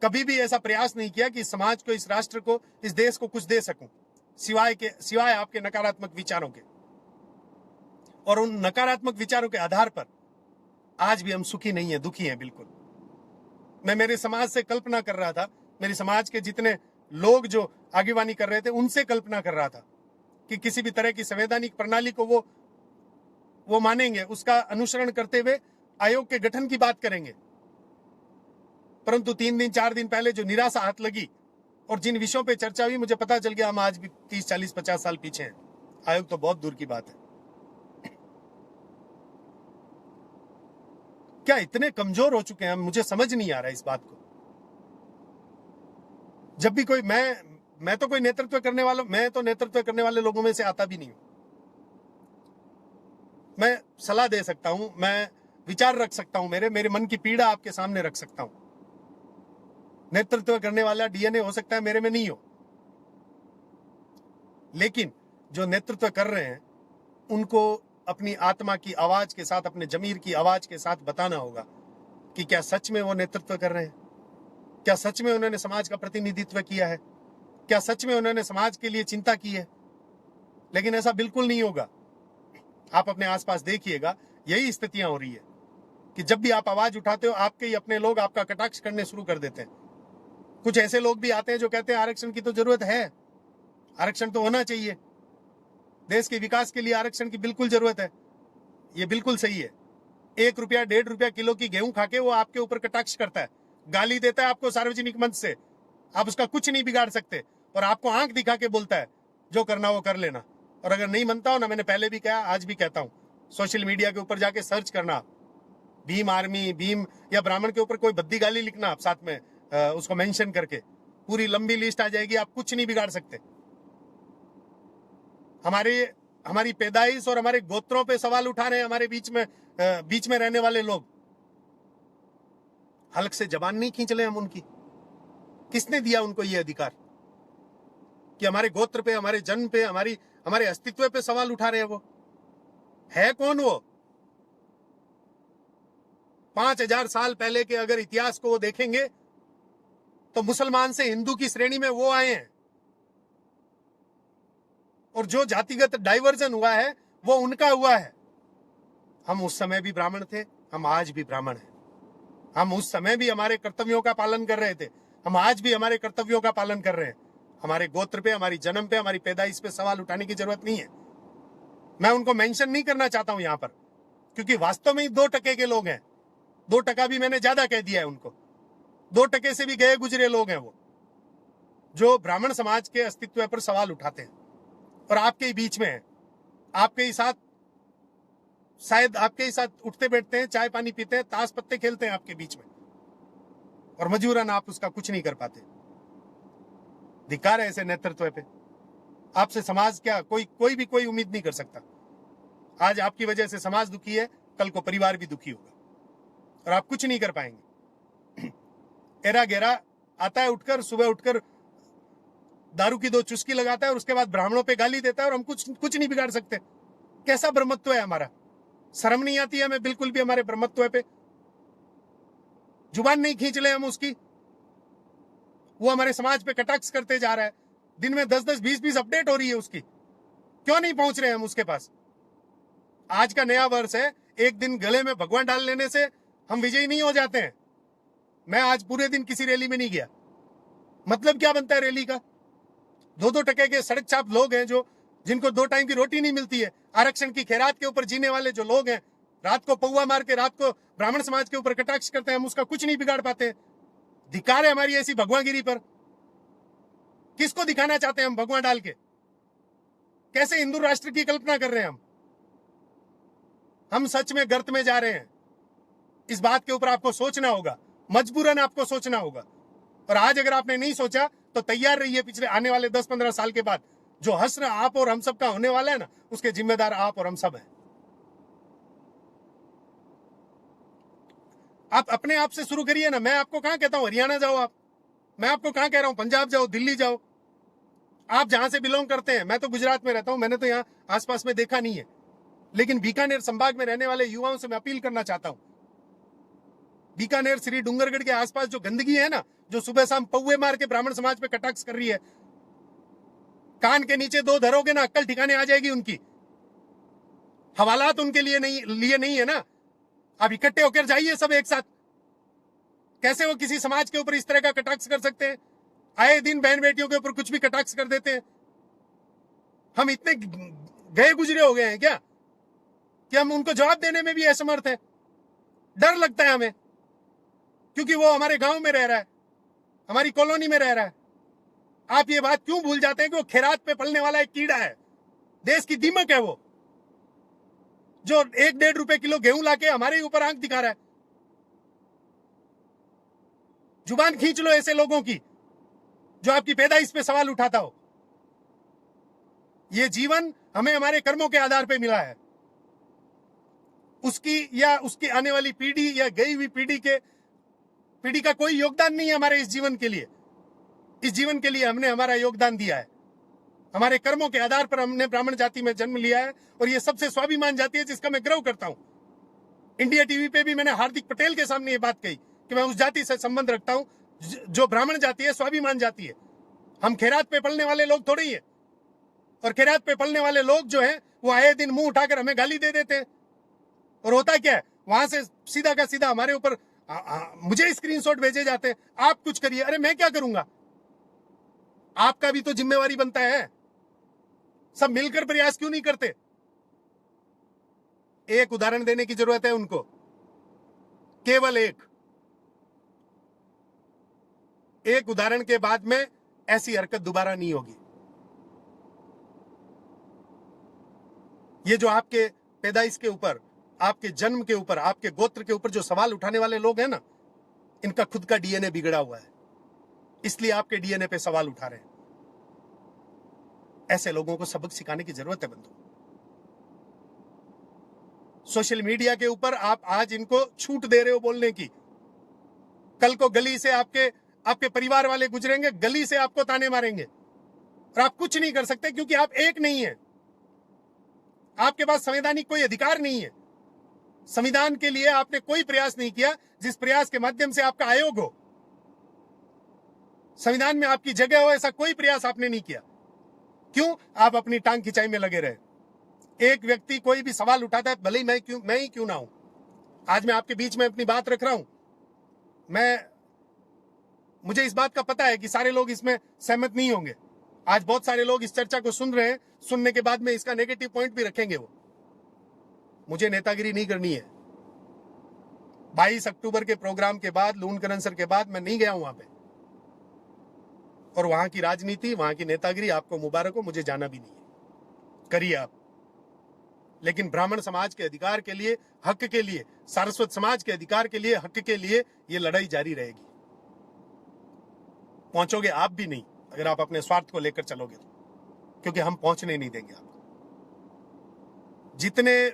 कभी भी ऐसा प्रयास नहीं किया कि इस समाज को, इस राष्ट्र को, इस देश को कुछ दे सकूं, सिवाय आपके नकारात्मक विचारों के। और उन नकारात्मक विचारों के आधार पर आज भी हम सुखी नहीं है, दुखी हैं बिल्कुल। मैं मेरे समाज से कल्पना कर रहा था, मेरे समाज के जितने लोग जो आगेवानी कर रहे थे उनसे कल्पना कर रहा था कि किसी भी तरह की संवैधानिक प्रणाली को वो मानेंगे, उसका अनुसरण करते हुए आयोग के गठन की बात करेंगे। परंतु 3 दिन 4 दिन पहले जो निराशा हाथ लगी और जिन विषयों पे चर्चा हुई, मुझे पता चल गया हम आज भी 30, 40, 50 साल पीछे हैं। आयोग तो बहुत दूर की बात है। क्या इतने कमजोर हो चुके हैं हम? मुझे समझ नहीं आ रहा इस बात को। जब भी कोई मैं तो कोई नेतृत्व करने वाला, मैं तो नेतृत्व करने वाले लोगों में से आता भी नहीं हूं। मैं सलाह दे सकता हूं, मैं विचार रख सकता हूं, मेरे मन की पीड़ा आपके सामने रख सकता हूं। नेतृत्व करने वाला डीएनए हो सकता है मेरे में नहीं हो, लेकिन जो नेतृत्व कर रहे हैं उनको अपनी आत्मा की आवाज के साथ, अपने जमीर की आवाज के साथ बताना होगा कि क्या सच में वो नेतृत्व कर रहे हैं, क्या सच में उन्होंने समाज का प्रतिनिधित्व किया है, क्या सच में उन्होंने समाज के लिए चिंता की है। लेकिन ऐसा बिल्कुल नहीं होगा। आप अपने आसपास देखिएगा, यही स्थितियां हो रही है कि जब भी आप आवाज उठाते हो, आपके ही अपने लोग आपका कटाक्ष करने शुरू कर देते हैं। कुछ ऐसे लोग भी आते हैं जो कहते हैं आरक्षण की तो जरूरत है, आरक्षण तो होना चाहिए, देश के विकास के लिए आरक्षण की बिल्कुल जरूरत है। ये बिल्कुल सही है। 1 रुपया 1.5 रुपया किलो की गेहूं खाके वो आपके ऊपर कटाक्ष करता है, गाली देता है आपको सार्वजनिक मंच से, आप उसका कुछ नहीं बिगाड़ सकते, और आपको आंख दिखा के बोलता है जो करना वो कर लेना। और अगर नहीं मनता हो ना, मैंने पहले भी कहा, आज भी कहता हूं, सोशल मीडिया के ऊपर जाके सर्च करना, भीम आर्मी, भीम या ब्राह्मण के ऊपर कोई भद्दी गाली लिखना आप साथ में उसको मेंशन करके, पूरी लंबी लिस्ट आ जाएगी। आप कुछ नहीं बिगाड़ सकते। हमारी पैदाइश और हमारे गोत्रों पे सवाल उठा रहे हैं हमारे बीच में रहने वाले लोग। हल्क से जबान नहीं खींच ले हम उनकी। किसने दिया उनको ये अधिकार कि हमारे गोत्र पे, हमारे जन्म पे, हमारे अस्तित्व पे सवाल उठा रहे हैं? वो है कौन? वो 5000 साल पहले के अगर इतिहास को वो देखेंगे तो मुसलमान से हिंदू की श्रेणी में वो आए हैं, और जो जातिगत डाइवर्जन हुआ है वो उनका हुआ है। हम उस समय भी ब्राह्मण थे, हम आज भी ब्राह्मण हैं। हम उस समय भी हमारे कर्तव्यों का पालन कर रहे थे, हम आज भी हमारे कर्तव्यों का पालन कर रहे हैं। हमारे गोत्र पे, हमारी जन्म पे, हमारी पैदाइश पे सवाल उठाने की जरूरत नहीं है। मैं उनको मेंशन नहीं करना चाहता हूं यहां पर, क्योंकि वास्तव में ही 2% के लोग हैं। 2% भी मैंने ज्यादा कह दिया है उनको। 2% से भी गए गुजरे लोग हैं वो, जो ब्राह्मण समाज के अस्तित्व पर सवाल उठाते हैं, और आपके ही बीच में है, आपके ही साथ, शायद आपके ही साथ उठते बैठते हैं, चाय पानी पीते हैं, ताश पत्ते खेलते हैं आपके बीच में, और मजबूरन आप उसका कुछ नहीं कर पाते। धिक्कार है ऐसे नेतृत्व पे। आपसे समाज क्या कोई भी कोई उम्मीद नहीं कर सकता। आज आपकी वजह से समाज दुखी है, कल को परिवार भी दुखी होगा और आप कुछ नहीं कर पाएंगे। एरा गेरा आता है, उठकर सुबह उठकर दारू की 2 चुस्की लगाता है और उसके बाद ब्राह्मणों पे गाली देता है और हम कुछ नहीं बिगाड़ सकते। कैसा ब्रह्मत्व है हमारा? शर्म नहीं आती है हमें बिल्कुल भी हमारे ब्रह्मत्व पे? जुबान नहीं खींच ले हम उसकी। वो हमारे समाज पे कटाक्ष करते जा रहा है, दिन में 10-10 20-20 अपडेट हो रही है उसकी। क्यों नहीं पहुंच रहे हम उसके पास? आज का नया वर्ष है, एक दिन गले में भगवान डाल लेने से हम विजयी नहीं हो जाते हैं। मैं आज पूरे दिन किसी रैली में नहीं गया। मतलब क्या बनता है रैली का? 2-2 टके के सड़क छाप लोग हैं जो जिनको 2 टाइम की रोटी नहीं मिलती है, आरक्षण की खैरात के ऊपर जीने वाले जो लोग हैं, रात को पौवा मार के रात को ब्राह्मण समाज के ऊपर कटाक्ष करते हैं, हम उसका कुछ नहीं बिगाड़ पाते। धिक्कार है हमारी ऐसी भगवागिरी पर। किसको दिखाना चाहते हैं हम भगवान डाल के? कैसे हिंदू राष्ट्र की कल्पना कर रहे हैं हम सच में गर्त में जा रहे हैं। इस बात के ऊपर आपको सोचना होगा, मजबूरन आपको सोचना होगा। और आज अगर आपने नहीं सोचा तो तैयार रहिए, पिछले आने वाले 10-15 साल के बाद जो हश्र आप और हम सब का होने वाला है ना, उसके जिम्मेदार आप और हम सब हैं। आप अपने आप से शुरू करिए ना। मैं आपको कहां कहता हूं हरियाणा जाओ आप, मैं आपको कहां कह रहा हूं पंजाब जाओ, दिल्ली जाओ, आप जहां से बिलोंग करते हैं। मैं तो गुजरात में रहता हूं, मैंने तो यहां आसपास में देखा नहीं है, लेकिन बीकानेर संभाग में रहने वाले युवाओं से मैं अपील करना चाहता हूं। बीकानेर श्री डूंगरगढ़ के आसपास जो गंदगी है ना, जो सुबह शाम पौवे मार के ब्राह्मण समाज पे कटाक्ष कर रही है, कान के नीचे 2 धरोगे ना, अक्ल ठिकाने आ जाएगी उनकी। हवालात उनके लिए नहीं है ना। आप इकट्ठे होकर जाइए सब एक साथ। कैसे वो किसी समाज के ऊपर इस तरह का कटाक्ष कर सकते हैं? आए दिन बहन बेटियों के ऊपर कुछ भी कटाक्ष कर देते हैं। हम इतने गए गुजरे हो गए हैं क्या कि हम उनको जवाब देने में भी असमर्थ हैं? डर लगता है हमें, क्योंकि वो हमारे गांव में रह रहा है, हमारी कॉलोनी में रह रहा है। आप ये बात क्यों भूल जाते हैं कि वो खैरात पे पलने वाला एक कीड़ा है, देश की दीमक है वो, जो 1-1.5 रुपए किलो गेहूं लाके हमारे ऊपर आंख दिखा रहा है। जुबान खींच लो ऐसे लोगों की जो आपकी पैदाइश पे सवाल उठाता हो। ये जीवन हमें हमारे कर्मों के आधार पे मिला है। उसकी या उसकी आने वाली पीढ़ी या गई हुई पीढ़ी का कोई योगदान नहीं है हमारे इस जीवन के लिए। इस जीवन के लिए हमने हमारा योगदान दिया है। हमारे कर्मों के आधार पर हमने ब्राह्मण जाति में जन्म लिया है और ये सबसे स्वाभिमान जाति है जिसका मैं गर्व करता हूं। इंडिया टीवी पे भी मैंने हार्दिक पटेल के सामने ये बात कही कि मैं उस जाति से संबंध रखता हूं जो ब्राह्मण जाति है, स्वाभिमान जाति है। हम खैरात पे पलने वाले लोग थोड़े ही है। और खैरात पे पलने वाले लोग जो है वो आए दिन मुंह उठाकर हमें गाली दे देते हैं। और होता क्या है, वहां से सीधा का सीधा हमारे ऊपर मुझे स्क्रीनशॉट भेजे जाते हैं, आप कुछ करिए। अरे मैं क्या करूंगा? आपका भी तो जिम्मेवारी बनता है। सब मिलकर प्रयास क्यों नहीं करते? एक उदाहरण देने की जरूरत है उनको, केवल एक उदाहरण के बाद में ऐसी हरकत दोबारा नहीं होगी। ये जो आपके पैदाइश के ऊपर, आपके जन्म के ऊपर, आपके गोत्र के ऊपर जो सवाल उठाने वाले लोग हैं ना, इनका खुद का डीएनए बिगड़ा हुआ है, इसलिए आपके डीएनए पे सवाल उठा रहे हैं। ऐसे लोगों को सबक सिखाने की जरूरत है बंधु। सोशल मीडिया के ऊपर आप आज इनको छूट दे रहे हो बोलने की। कल को गली से आपके परिवार वाले गुजरेंगे, गली से आपको ताने मारेंगे और आप कुछ नहीं कर सकते क्योंकि आप एक नहीं है। आपके पास संवैधानिक कोई अधिकार नहीं है। संविधान के लिए आपने कोई प्रयास नहीं किया जिस प्रयास के माध्यम से आपका आयोग हो, संविधान में आपकी जगह हो, ऐसा कोई प्रयास आपने नहीं किया। क्यों? आप अपनी टांग खिंचाई में लगे रहे। एक व्यक्ति कोई भी सवाल उठाता है, भले ही मैं ही क्यों ना हूं। आज मैं आपके बीच में अपनी बात रख रहा हूं। मुझे इस बात का पता है कि सारे लोग इसमें सहमत नहीं होंगे। आज बहुत सारे लोग इस चर्चा को सुन रहे हैं, सुनने के बाद में इसका नेगेटिव पॉइंट भी रखेंगे। वो मुझे नेतागिरी नहीं करनी है। 22 अक्टूबर के प्रोग्राम के बाद, लूनकरण सर के बाद मैं नहीं गया हूं वहां पे, और वहां की राजनीति, वहां की नेतागिरी आपको मुबारक हो, मुझे जाना भी नहीं है। करिए आप, लेकिन ब्राह्मण समाज के अधिकार के लिए, हक के लिए, सारस्वत समाज के अधिकार के लिए, हक के लिए ये लड़ाई जारी रहेगी। पहुंचोगे आप भी नहीं अगर आप अपने स्वार्थ को लेकर चलोगे तो। क्योंकि हम पहुंचने नहीं देंगे आपको। जितने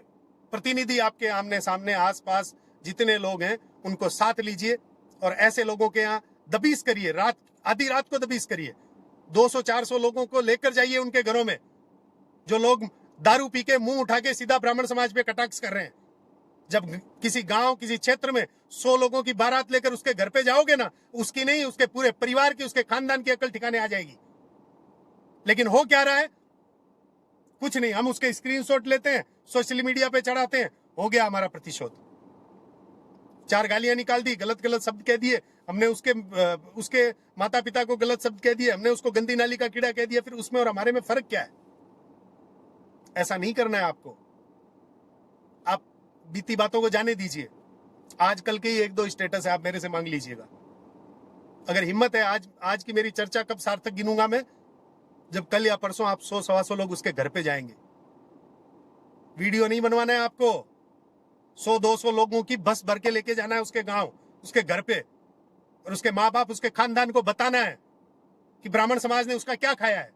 प्रतिनिधि आपके आमने सामने आसपास जितने लोग हैं उनको साथ लीजिए और ऐसे लोगों के यहाँ दबीस करिए, रात आधी रात को दबीस करिए। 200-400 लोगों को लेकर जाइए उनके घरों में, जो लोग दारू पी के मुंह उठा के सीधा ब्राह्मण समाज पे कटाक्ष कर रहे हैं। जब किसी गांव किसी क्षेत्र में 100 लोगों की बारात लेकर उसके घर पे जाओगे ना, उसकी नहीं उसके पूरे परिवार की, उसके खानदान की अकल ठिकाने आ जाएगी। लेकिन हो क्या रहा है? कुछ नहीं। हम उसके स्क्रीनशॉट लेते हैं, सोशल मीडिया पे चढ़ाते हैं, हो गया हमारा प्रतिशोध। 4 गालियां निकाल दी, गलत गलत शब्द कह दिए हमने, उसके माता पिता को गलत शब्द कह दिए हमने, उसको गंदी नाली का कीड़ा कह दिया। फिर उसमें और हमारे में फर्क क्या है? ऐसा नहीं करना है आपको। आप बीती बातों को जाने दीजिए। आजकल के ही 1-2 स्टेटस है, आप मेरे से मांग लीजिएगा। अगर हिम्मत है, आज की मेरी चर्चा कब सार्थक गिनूंगा मैं? जब कल या परसों आप 100-125 लोग उसके घर पे जाएंगे। वीडियो नहीं बनवाना है आपको, 100-200 लोगों की बस भर के लेके जाना है उसके गांव, उसके घर पे, और उसके माँ बाप उसके खानदान को बताना है कि ब्राह्मण समाज ने उसका क्या खाया है।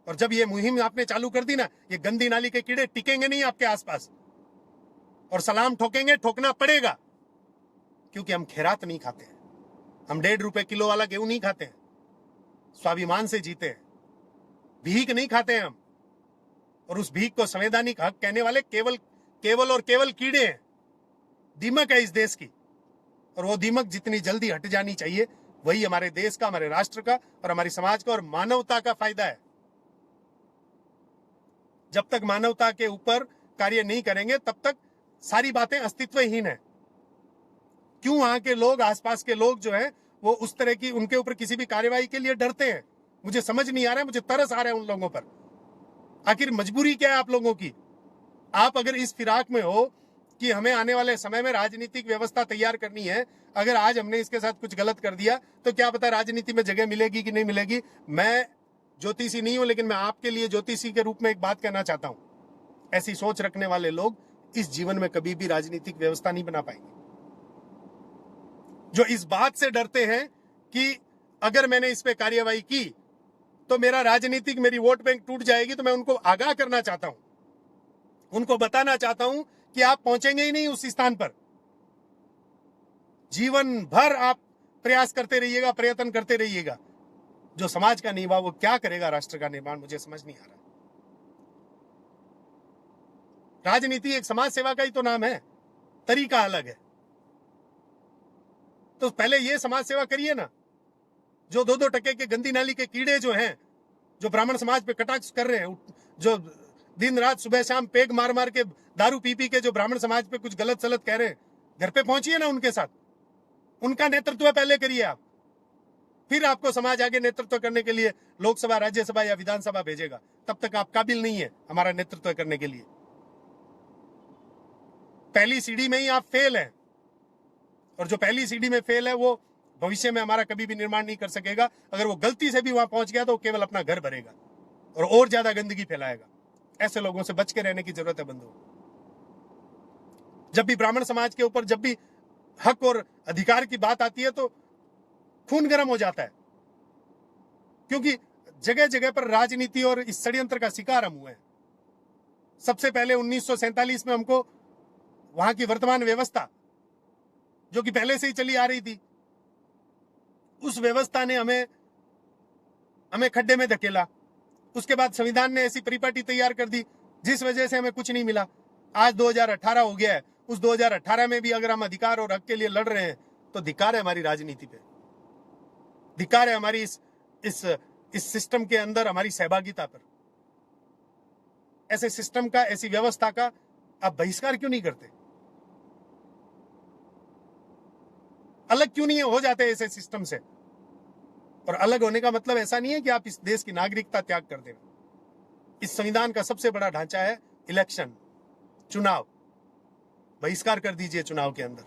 और जब ये मुहिम आपने चालू कर दी ना, ये गंदी नाली के कीड़े टिकेंगे नहीं आपके आसपास, और सलाम ठोकेंगे, ठोकना पड़ेगा। क्योंकि हम खैरात नहीं खाते हैं, हम 1.5 रुपए किलो वाला गेहूं नहीं खाते हैं, स्वाभिमान से जीते हैं। भीख नहीं खाते हैं हम, और उस भीख को संवैधानिक हक कहने वाले केवल और केवल कीड़े हैं। दीमक है इस देश की, और वो दीमक जितनी जल्दी हट जानी चाहिए, वही हमारे देश का, हमारे राष्ट्र का और हमारी समाज का और मानवता का फायदा है। जब तक मानवता के ऊपर कार्य नहीं करेंगे तब तक सारी बातें अस्तित्वहीन है। क्यों वहां के लोग, आसपास के लोग जो है, वो उस तरह की उनके ऊपर किसी भी कार्यवाही के लिए डरते हैं? मुझे समझ नहीं आ रहा है, मुझे तरस आ रहा है उन लोगों पर। आखिर मजबूरी क्या है आप लोगों की? आप अगर इस फिराक में हो कि हमें आने वाले समय में राजनीतिक व्यवस्था तैयार करनी है, अगर आज हमने इसके साथ कुछ गलत कर दिया तो क्या पता राजनीति में जगह मिलेगी कि नहीं मिलेगी। मैं ज्योतिषी नहीं हूं, लेकिन मैं आपके लिए ज्योतिषी के रूप में एक बात कहना चाहता हूं। ऐसी सोच रखने वाले लोग इस जीवन में कभी भी राजनीतिक व्यवस्था नहीं बना पाएंगे। जो इस बात से डरते हैं कि अगर मैंने इस पे कार्यवाही की तो मेरी वोट बैंक टूट जाएगी, तो मैं उनको आगाह करना चाहता हूं, उनको बताना चाहता हूं कि आप पहुंचेंगे ही नहीं उस स्थान पर। जीवन भर आप प्रयास करते रहिएगा, प्रयत्न करते रहिएगा। जो समाज का नहीं हुआ वो क्या करेगा राष्ट्र का निर्माण? मुझे समझ नहीं आ रहा। राजनीति एक समाज सेवा का ही तो नाम है, तरीका अलग है। तो पहले ये समाज सेवा करिए ना। जो 2-2 टके के गंदी नाली के कीड़े जो हैं, जो ब्राह्मण समाज पे कटाक्ष कर रहे हैं, जो दिन रात सुबह शाम पेग मार मार के दारू पी पी के जो ब्राह्मण समाज पे कुछ गलत सलत कह रहे हैं, घर पे पहुंचिए ना उनके साथ, उनका नेतृत्व पहले करिए आप। फिर आपको समाज आगे नेतृत्व करने के लिए लोकसभा, राज्यसभा या विधानसभा भेजेगा। तब तक आप काबिल नहीं है हमारा नेतृत्व करने के लिए। पहली सीढ़ी में ही आप फेल हैं, और जो पहली सीढ़ी में फेल है वो भविष्य में हमारा कभी भी निर्माण नहीं कर सकेगा। अगर वो गलती से भी वहां पहुंच गया तो वो केवल अपना घर भरेगा और ज्यादा गंदगी फैलाएगा। ऐसे लोगों से बच के रहने की जरूरत है बंधुओं। जब भी ब्राह्मण समाज के ऊपर जब भी हक और अधिकार की बात आती है तो खून गर्म हो जाता है, क्योंकि जगह जगह पर राजनीति और इस षड्यंत्र का शिकार हम हुए हैं। सबसे पहले 1947 में हमको वहां की वर्तमान व्यवस्था, जो कि पहले से ही चली आ रही थी, उस व्यवस्था ने हमें खड्डे में धकेला। उसके बाद संविधान ने ऐसी परिपाटी तैयार कर दी जिस वजह से हमें कुछ नहीं मिला। आज 2018 हो गया है, उस 2018 में भी अगर हम अधिकार और हक के लिए लड़ रहे हैं तो धिक्कार है हमारी राजनीति पे, धिक्कार है हमारी इस सिस्टम के अंदर हमारी सहभागिता पर। ऐसे सिस्टम का, ऐसी व्यवस्था का आप बहिष्कार क्यों नहीं करते? अलग क्यों नहीं हो जाते ऐसे सिस्टम से? और अलग होने का मतलब ऐसा नहीं है कि आप इस देश की नागरिकता त्याग कर दें। इस संविधान का सबसे बड़ा ढांचा है इलेक्शन, चुनाव। बहिष्कार कर दीजिए चुनाव के अंदर।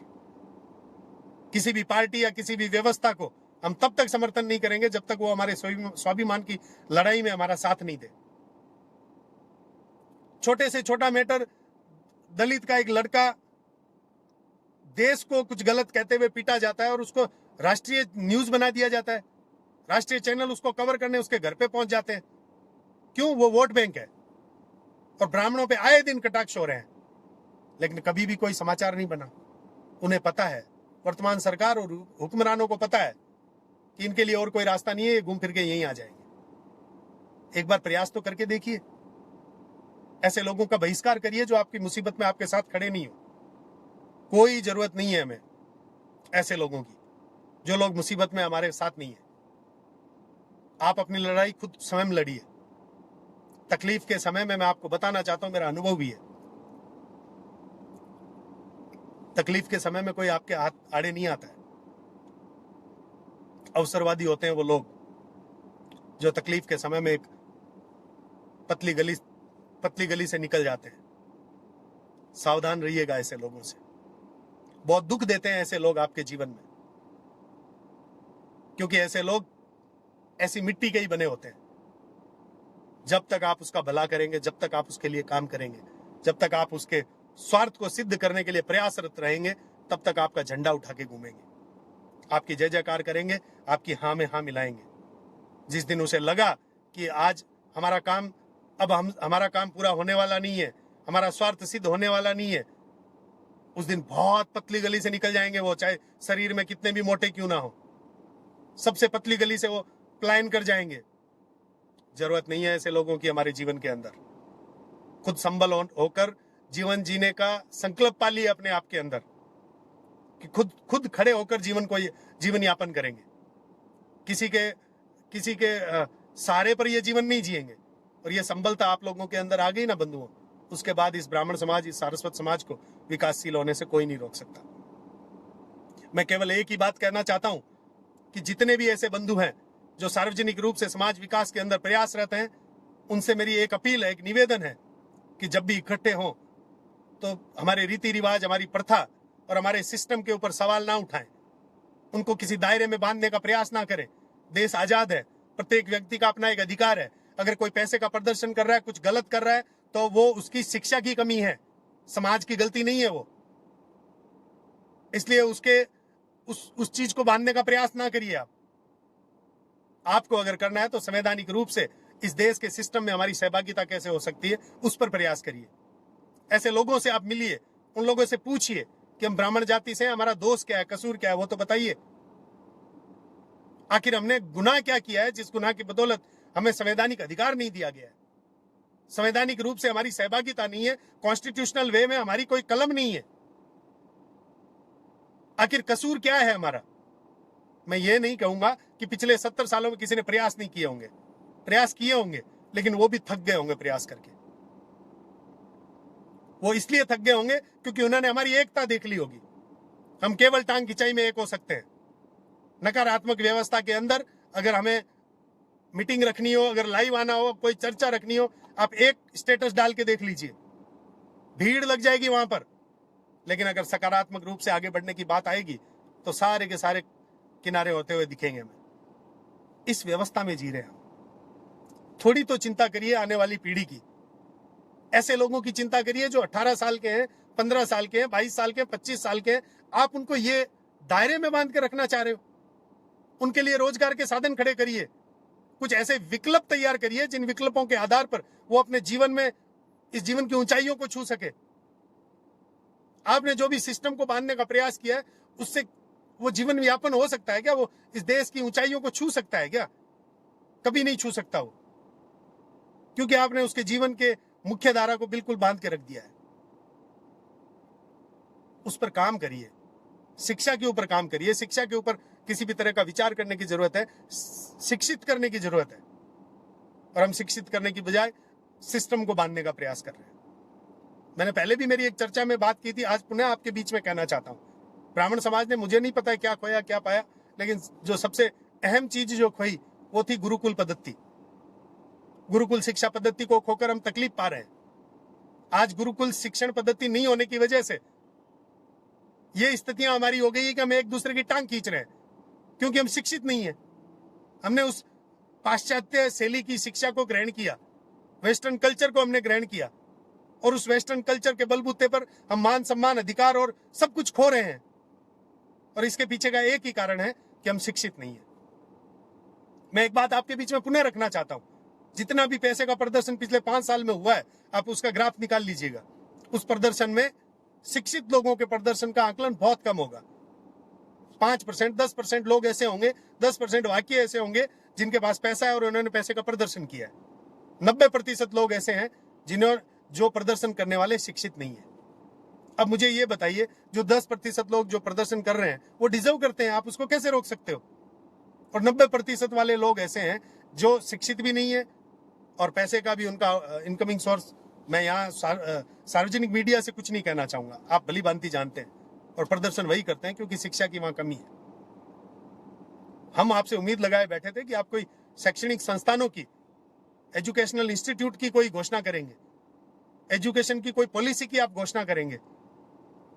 किसी भी पार्टी या किसी भी व्यवस्था को हम तब तक समर्थन नहीं करेंगे जब तक वो हमारे स्वाभिमान की लड़ाई में हमारा साथ नहीं दे। छोटे से छोटा मैटर, दलित का एक लड़का देश को कुछ गलत कहते हुए पीटा जाता है और उसको राष्ट्रीय न्यूज बना दिया जाता है, राष्ट्रीय चैनल उसको कवर करने उसके घर पे पहुंच जाते हैं। क्यों? वो वोट बैंक है और ब्राह्मणों पे आए दिन कटाक्ष हो रहे हैं, लेकिन कभी भी कोई समाचार नहीं बना। उन्हें पता है, वर्तमान सरकार और हुक्मरानों को पता है कि इनके लिए और कोई रास्ता नहीं है, ये घूम फिर के यहीं आ जाएंगे। एक बार प्रयास तो करके देखिए, ऐसे लोगों का बहिष्कार करिए जो आपकी मुसीबत में आपके साथ खड़े नहीं हो। कोई जरूरत नहीं है हमें ऐसे लोगों की, जो लोग मुसीबत में हमारे साथ नहीं है। आप अपनी लड़ाई खुद स्वयं लड़िए। तकलीफ के समय में मैं आपको बताना चाहता हूं, मेरा अनुभव भी है, तकलीफ के समय में कोई आपके हाथ आड़े नहीं आता है। अवसरवादी होते हैं वो लोग जो तकलीफ के समय में एक पतली गली से निकल जाते हैं। सावधान रहिएगा ऐसे लोगों से। बहुत दुख देते हैं ऐसे लोग आपके जीवन में, क्योंकि ऐसे लोग ऐसी मिट्टी के ही बने होते हैं। जब तक आप उसका भला करेंगे, जब तक आप उसके लिए काम करेंगे, जब तक आप उसके स्वार्थ को सिद्ध करने के लिए प्रयासरत रहेंगे, तब तक आपका झंडा उठा के घूमेंगे, आपकी जय जयकार करेंगे, आपकी हाँ में हाँ मिलाएंगे। जिस दिन उसे लगा कि आज हमारा काम हमारा काम पूरा होने वाला नहीं है, हमारा स्वार्थ सिद्ध होने वाला नहीं है, उस दिन बहुत पतली गली से निकल जाएंगे वो, चाहे शरीर में कितने भी मोटे क्यों ना हो, सबसे पतली गली से वो पलायन कर जाएंगे। जरूरत नहीं है ऐसे लोगों की हमारे जीवन के अंदर। खुद संबल होकर जीवन जीने का संकल्प पालिए अपने आप के अंदर कि खुद खड़े होकर जीवन यापन करेंगे। किसी के सहारे पर ये जीवन नहीं जिएंगे। और ये संबलता आप लोगों के अंदर आ गई ना बंधुओं, उसके बाद इस ब्राह्मण समाज, इस सारस्वत समाज को विकासशील होने से कोई नहीं रोक सकता। मैं केवल एक ही बात कहना चाहता हूं कि जितने भी ऐसे बंधु हैं जो सार्वजनिक रूप से समाज विकास के अंदर प्रयासरत हैं, उनसे मेरी एक अपील है, एक निवेदन है कि जब भी इकट्ठे हों तो हमारे रीति रिवाज, हमारी प्रथा और हमारे सिस्टम के ऊपर सवाल ना उठाएं, उनको किसी दायरे में बांधने का प्रयास ना करें। देश आजाद है, प्रत्येक व्यक्ति का अपना एक अधिकार है। अगर कोई पैसे का प्रदर्शन कर रहा है, कुछ गलत कर रहा है, तो वो उसकी शिक्षा की कमी है, समाज की गलती नहीं है वो। इसलिए उस चीज को बांधने का प्रयास ना करिए। आपको अगर करना है तो संवैधानिक रूप से इस देश के सिस्टम में हमारी सहभागिता कैसे हो सकती है, उस पर प्रयास करिए। ऐसे लोगों से आप मिलिए, उन लोगों से पूछिए कि हम ब्राह्मण जाति से हैं, हमारा दोष क्या है, कसूर क्या है, वो तो बताइए। आखिर हमने गुनाह क्या किया है जिस गुनाह की बदौलत हमें संवैधानिक अधिकार नहीं दिया गया है, संवैधानिक रूप से हमारी सहभागिता नहीं है, कॉन्स्टिट्यूशनल वे में हमारी कोई कलम नहीं है। आखिर कसूर क्या है हमारा? मैं ये नहीं कहूंगा कि पिछले 70 सालों में किसी ने प्रयास नहीं किए होंगे, प्रयास किए होंगे, लेकिन वो भी थक गए होंगे प्रयास करके। वो इसलिए थक गए होंगे क्योंकि उन्होंने हमारी एकता देख ली होगी। हम केवल टांग खिंचाई में एक हो सकते हैं। नकारात्मक व्यवस्था के अंदर अगर हमें मीटिंग रखनी हो, अगर लाइव आना हो, कोई चर्चा रखनी हो, आप एक स्टेटस डाल के देख लीजिए, भीड़ लग जाएगी वहां पर। लेकिन अगर सकारात्मक रूप से आगे बढ़ने की बात आएगी तो सारे के सारे किनारे होते हुए दिखेंगे हमें। इस व्यवस्था में जी रहे हैं। थोड़ी तो चिंता करिए आने वाली पीढ़ी की। ऐसे लोगों की चिंता करिए जो 18 साल के हैं, 15 साल के हैं, 22 साल के हैं, 25 साल के हैं। आप उनको ये दायरे में बांध के रखना चाह रहे हो। उनके लिए रोजगार के साधन खड़े करिए, कुछ ऐसे विकल्प तैयार करिए जिन विकल्पों के आधार पर वो अपने जीवन में इस जीवन की ऊंचाइयों को छू सके। आपने जो भी सिस्टम को बांधने का प्रयास किया है, उससे वो जीवन यापन हो सकता है क्या? वो इस देश की ऊंचाइयों को छू सकता है क्या? कभी नहीं छू सकता वो, क्योंकि आपने उसके जीवन के मुख्य धारा को बिल्कुल बांध के रख दिया है। उस पर काम करिए, शिक्षा के ऊपर काम करिए। शिक्षा के ऊपर किसी भी तरह का विचार करने की जरूरत है, शिक्षित करने की जरूरत है। और हम शिक्षित करने की बजाय सिस्टम को बांधने का प्रयास कर रहे हैं। मैंने पहले भी मेरी एक चर्चा में बात की थी, आज पुनः आपके बीच में कहना चाहता हूं। ब्राह्मण समाज ने, मुझे नहीं पता है क्या खोया क्या पाया, लेकिन जो सबसे अहम चीज जो खोई वो थी गुरुकुल पद्धति। गुरुकुल शिक्षा पद्धति को खोकर हम तकलीफ पा रहे हैं। आज गुरुकुल शिक्षण पद्धति नहीं होने की वजह से ये स्थितियां हमारी हो गई है कि हम एक दूसरे की टांग खींच रहे हैं, क्योंकि हम शिक्षित नहीं है। हमने उस पाश्चात्य शैली की शिक्षा को ग्रहण किया, वेस्टर्न कल्चर को हमने ग्रहण किया, और उस वेस्टर्न कल्चर के बलबूते पर हम मान सम्मान, अधिकार और सब कुछ खो रहे हैं। और इसके पीछे का एक ही कारण है कि हम शिक्षित नहीं है। मैं एक बात आपके बीच में पुनः रखना चाहता हूं। जितना भी पैसे का प्रदर्शन पिछले 5 साल में हुआ है, आप उसका ग्राफ निकाल लीजिएगा। उस प्रदर्शन में शिक्षित लोगों के प्रदर्शन का आकलन बहुत कम होगा। 5%, 10% लोग ऐसे होंगे, 10% वाकई ऐसे होंगे जिनके पास पैसा है और उन्होंने पैसे का प्रदर्शन किया है। 90% लोग ऐसे हैं जो प्रदर्शन करने वाले शिक्षित नहीं है। अब मुझे ये बताइए, जो 10% लोग जो प्रदर्शन कर रहे हैं वो डिजर्व करते हैं, आप उसको कैसे रोक सकते हो? और 90% वाले लोग ऐसे हैं जो शिक्षित भी नहीं है और पैसे का भी उनका इनकमिंग सोर्स, मैं यहाँ सार्वजनिक मीडिया से कुछ नहीं कहना चाहूंगा, आप भली भांति जानते हैं, और प्रदर्शन वही करते हैं क्योंकि शिक्षा की वहां कमी है। हम आपसे उम्मीद लगाए बैठे थे कि आप कोई शैक्षणिक संस्थानों की, एजुकेशनल इंस्टीट्यूट की कोई घोषणा करेंगे, एजुकेशन की कोई पॉलिसी की आप घोषणा करेंगे।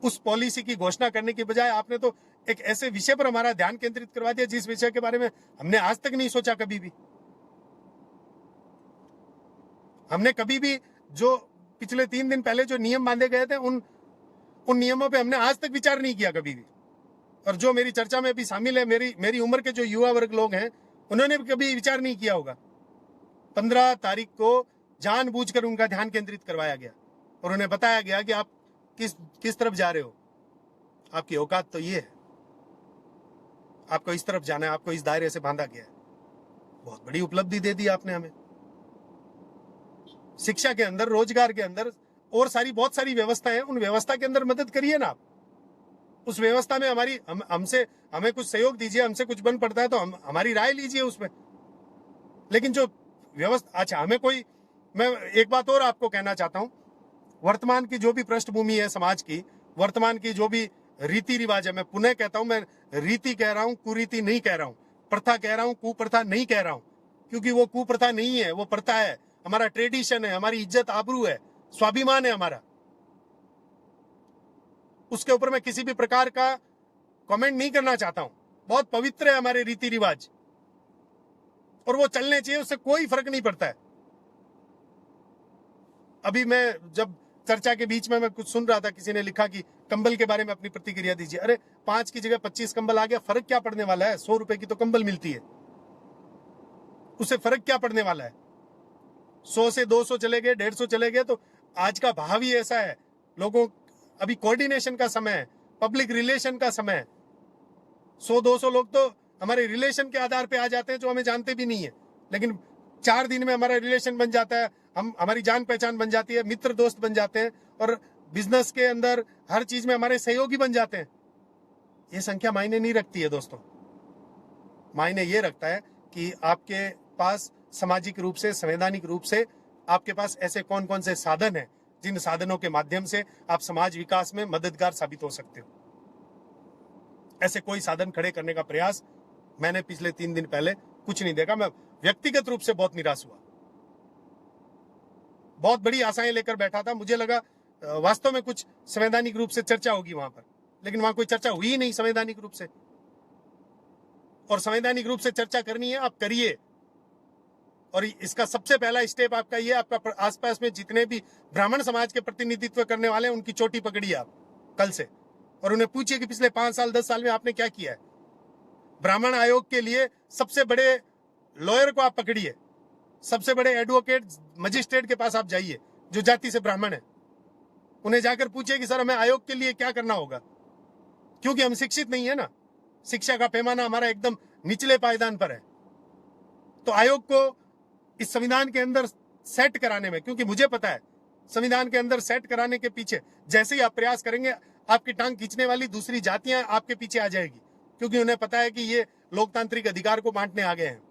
उस पॉलिसी की घोषणा करने की बजाय आपने तो एक ऐसे विषय पर हमारा ध्यान केंद्रित करवा दिया जिस विषय के बारे में हमने आज तक नहीं सोचा कभी भी। हमने कभी भी जो पिछले 3 दिन पहले जो नियम बांधे गए थे उन नियमों पे हमने आज तक विचार नहीं किया कभी भी। और जो मेरी चर्चा में भी शामिल है, मेरी उम्र के जो युवा वर्ग लोग हैं, उन्होंने भी कभी विचार नहीं किया होगा। 15 तारीख को जानबूझकर उनका ध्यान केंद्रित करवाया गया और उन्हें बताया गया कि आप किस तरफ जा रहे हो, आपकी औकात तो ये है, आपको इस तरफ जाना है, आपको इस दायरे से बांधा गया है। बहुत बड़ी उपलब्धि दे दी आपने हमें। शिक्षा के अंदर, रोजगार के अंदर और बहुत सारी व्यवस्थाएं हैं, उन व्यवस्था के अंदर मदद करिए ना आप। उस व्यवस्था में हमें कुछ सहयोग दीजिए, हमसे कुछ बन पड़ता है तो हमारी राय लीजिए उसमें। लेकिन जो व्यवस्था, अच्छा मैं एक बात और आपको कहना चाहता हूं, वर्तमान की जो भी पृष्ठभूमि है समाज की, वर्तमान की जो भी रीति रिवाज है, मैं पुनः कहता हूं, मैं रीति कह रहा हूं, कुरीति नहीं कह रहा हूं, प्रथा कह रहा हूं, कुप्रथा नहीं कह रहा हूं, क्योंकि वो कुप्रथा नहीं है, वो प्रथा है, हमारा ट्रेडिशन है, हमारी इज्जत आबरू है, स्वाभिमान है हमारा। उसके ऊपर मैं किसी भी प्रकार का कमेंट नहीं करना चाहता हूं। बहुत पवित्र है हमारे रीति रिवाज और वो चलने चाहिए, उससे कोई फर्क नहीं पड़ता है। अभी मैं जब चर्चा के बीच में मैं कुछ सुन रहा था, किसी ने लिखा कि कंबल के बारे में अपनी प्रतिक्रिया दीजिए। अरे 5 की जगह 25 कंबल आ गया, फर्क क्या पड़ने वाला है? 100 रुपए की तो कंबल मिलती है, उससे फर्क क्या पड़ने वाला है? 100 से 200 चले गए, 150 चले गए, तो आज का भाव ही ऐसा है। लोगों, अभी कोऑर्डिनेशन का समय है, पब्लिक रिलेशन का समय है। 100-200 लोग तो हमारे रिलेशन के आधार पे आ जाते हैं जो हमें जानते भी नहीं है, लेकिन 4 दिन में हमारा रिलेशन बन जाता है, हमारी जान पहचान बन जाती है, मित्र दोस्त बन जाते हैं और बिजनेस के अंदर हर चीज में हमारे सहयोगी बन जाते हैं। ये संख्या मायने नहीं रखती है दोस्तों। मायने ये रखता है कि आपके पास सामाजिक रूप से, संवैधानिक रूप से आपके पास ऐसे कौन कौन से साधन हैं जिन साधनों के माध्यम से आप समाज विकास में मददगार साबित हो सकते हो। ऐसे कोई साधन खड़े करने का प्रयास मैंने पिछले 3 दिन पहले कुछ नहीं देखा। मैं व्यक्तिगत रूप से बहुत निराश हुआ, बहुत बड़ी आशाएं लेकर बैठा था। मुझे लगा वास्तव में कुछ संवैधानिक रूप से चर्चा होगी वहां पर, लेकिन वहां कोई चर्चा हुई ही नहीं संवैधानिक रूप से। और संवैधानिक रूप से चर्चा करनी है, आप करिए। और इसका सबसे पहला स्टेप आपका ये, आपका आसपास में जितने भी ब्राह्मण समाज के प्रतिनिधित्व करने वाले हैं उनकी चोटी पकड़िए आप कल से, और उन्हें पूछिए कि पिछले 5 साल 10 साल में आपने क्या किया है। ब्राह्मण आयोग के लिए सबसे बड़े लॉयर को आप पकड़िए, सबसे बड़े एडवोकेट मजिस्ट्रेट के पास आप जाइए जो जाति से ब्राह्मण है, उन्हें जाकर पूछिए कि सर हमें आयोग के लिए क्या करना होगा, क्योंकि हम शिक्षित नहीं है ना, शिक्षा का पैमाना हमारा एकदम निचले पायदान पर है। तो आयोग को इस संविधान के अंदर सेट कराने में, क्योंकि मुझे पता है संविधान के अंदर सेट कराने के पीछे जैसे ही आप प्रयास करेंगे, आपकी टांग खींचने वाली दूसरी जातियां आपके पीछे आ जाएगी, क्योंकि उन्हें पता है कि ये लोकतांत्रिक अधिकार को बांटने आ गए हैं।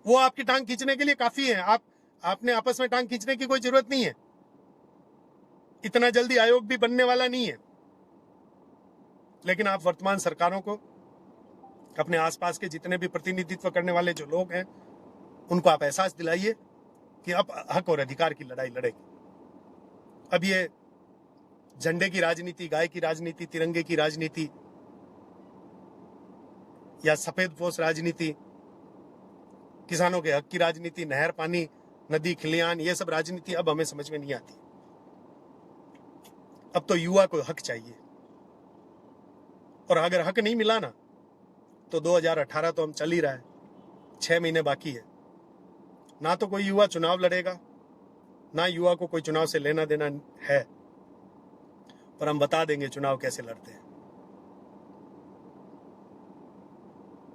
वो आपकी टांग खींचने के लिए काफी है, आपने आपस में टांग खींचने की कोई जरूरत नहीं है। इतना जल्दी आयोग भी बनने वाला नहीं है। लेकिन आप वर्तमान सरकारों को, अपने आसपास के जितने भी प्रतिनिधित्व करने वाले जो लोग हैं, उनको आप एहसास दिलाइए कि अब हक और अधिकार की लड़ाई लड़ेगी। अब ये झंडे की राजनीति, गाय की राजनीति, तिरंगे की राजनीति या सफेद पोश राजनीति, किसानों के हक की राजनीति, नहर पानी, नदी खलियान, ये सब राजनीति अब हमें समझ में नहीं आती। अब तो युवा को हक चाहिए, और अगर हक नहीं मिला ना तो 2018 तो हम चल ही रहा है, 6 महीने बाकी है। ना तो कोई युवा चुनाव लड़ेगा, ना युवा को कोई चुनाव से लेना देना है, पर हम बता देंगे चुनाव कैसे लड़ते हैं।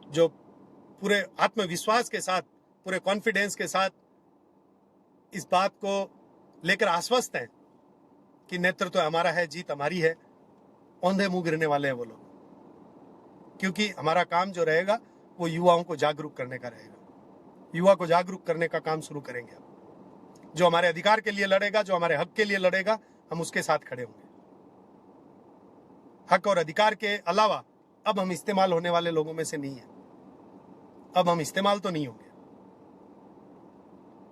जो पूरे आत्मविश्वास के साथ, पूरे कॉन्फिडेंस के साथ इस बात को लेकर आश्वस्त हैं कि नेतृत्व हमारा है, जीत हमारी है, औंधे मुंह गिरने वाले हैं वो लोग। क्योंकि हमारा काम जो रहेगा वो युवाओं को जागरूक करने का रहेगा। युवा को जागरूक करने का काम शुरू करेंगे अब। जो हमारे अधिकार के लिए लड़ेगा, जो हमारे हक के लिए लड़ेगा, हम उसके साथ खड़े होंगे। हक और अधिकार के अलावा अब हम इस्तेमाल होने वाले लोगों में से नहीं है। अब हम इस्तेमाल तो नहीं होंगे।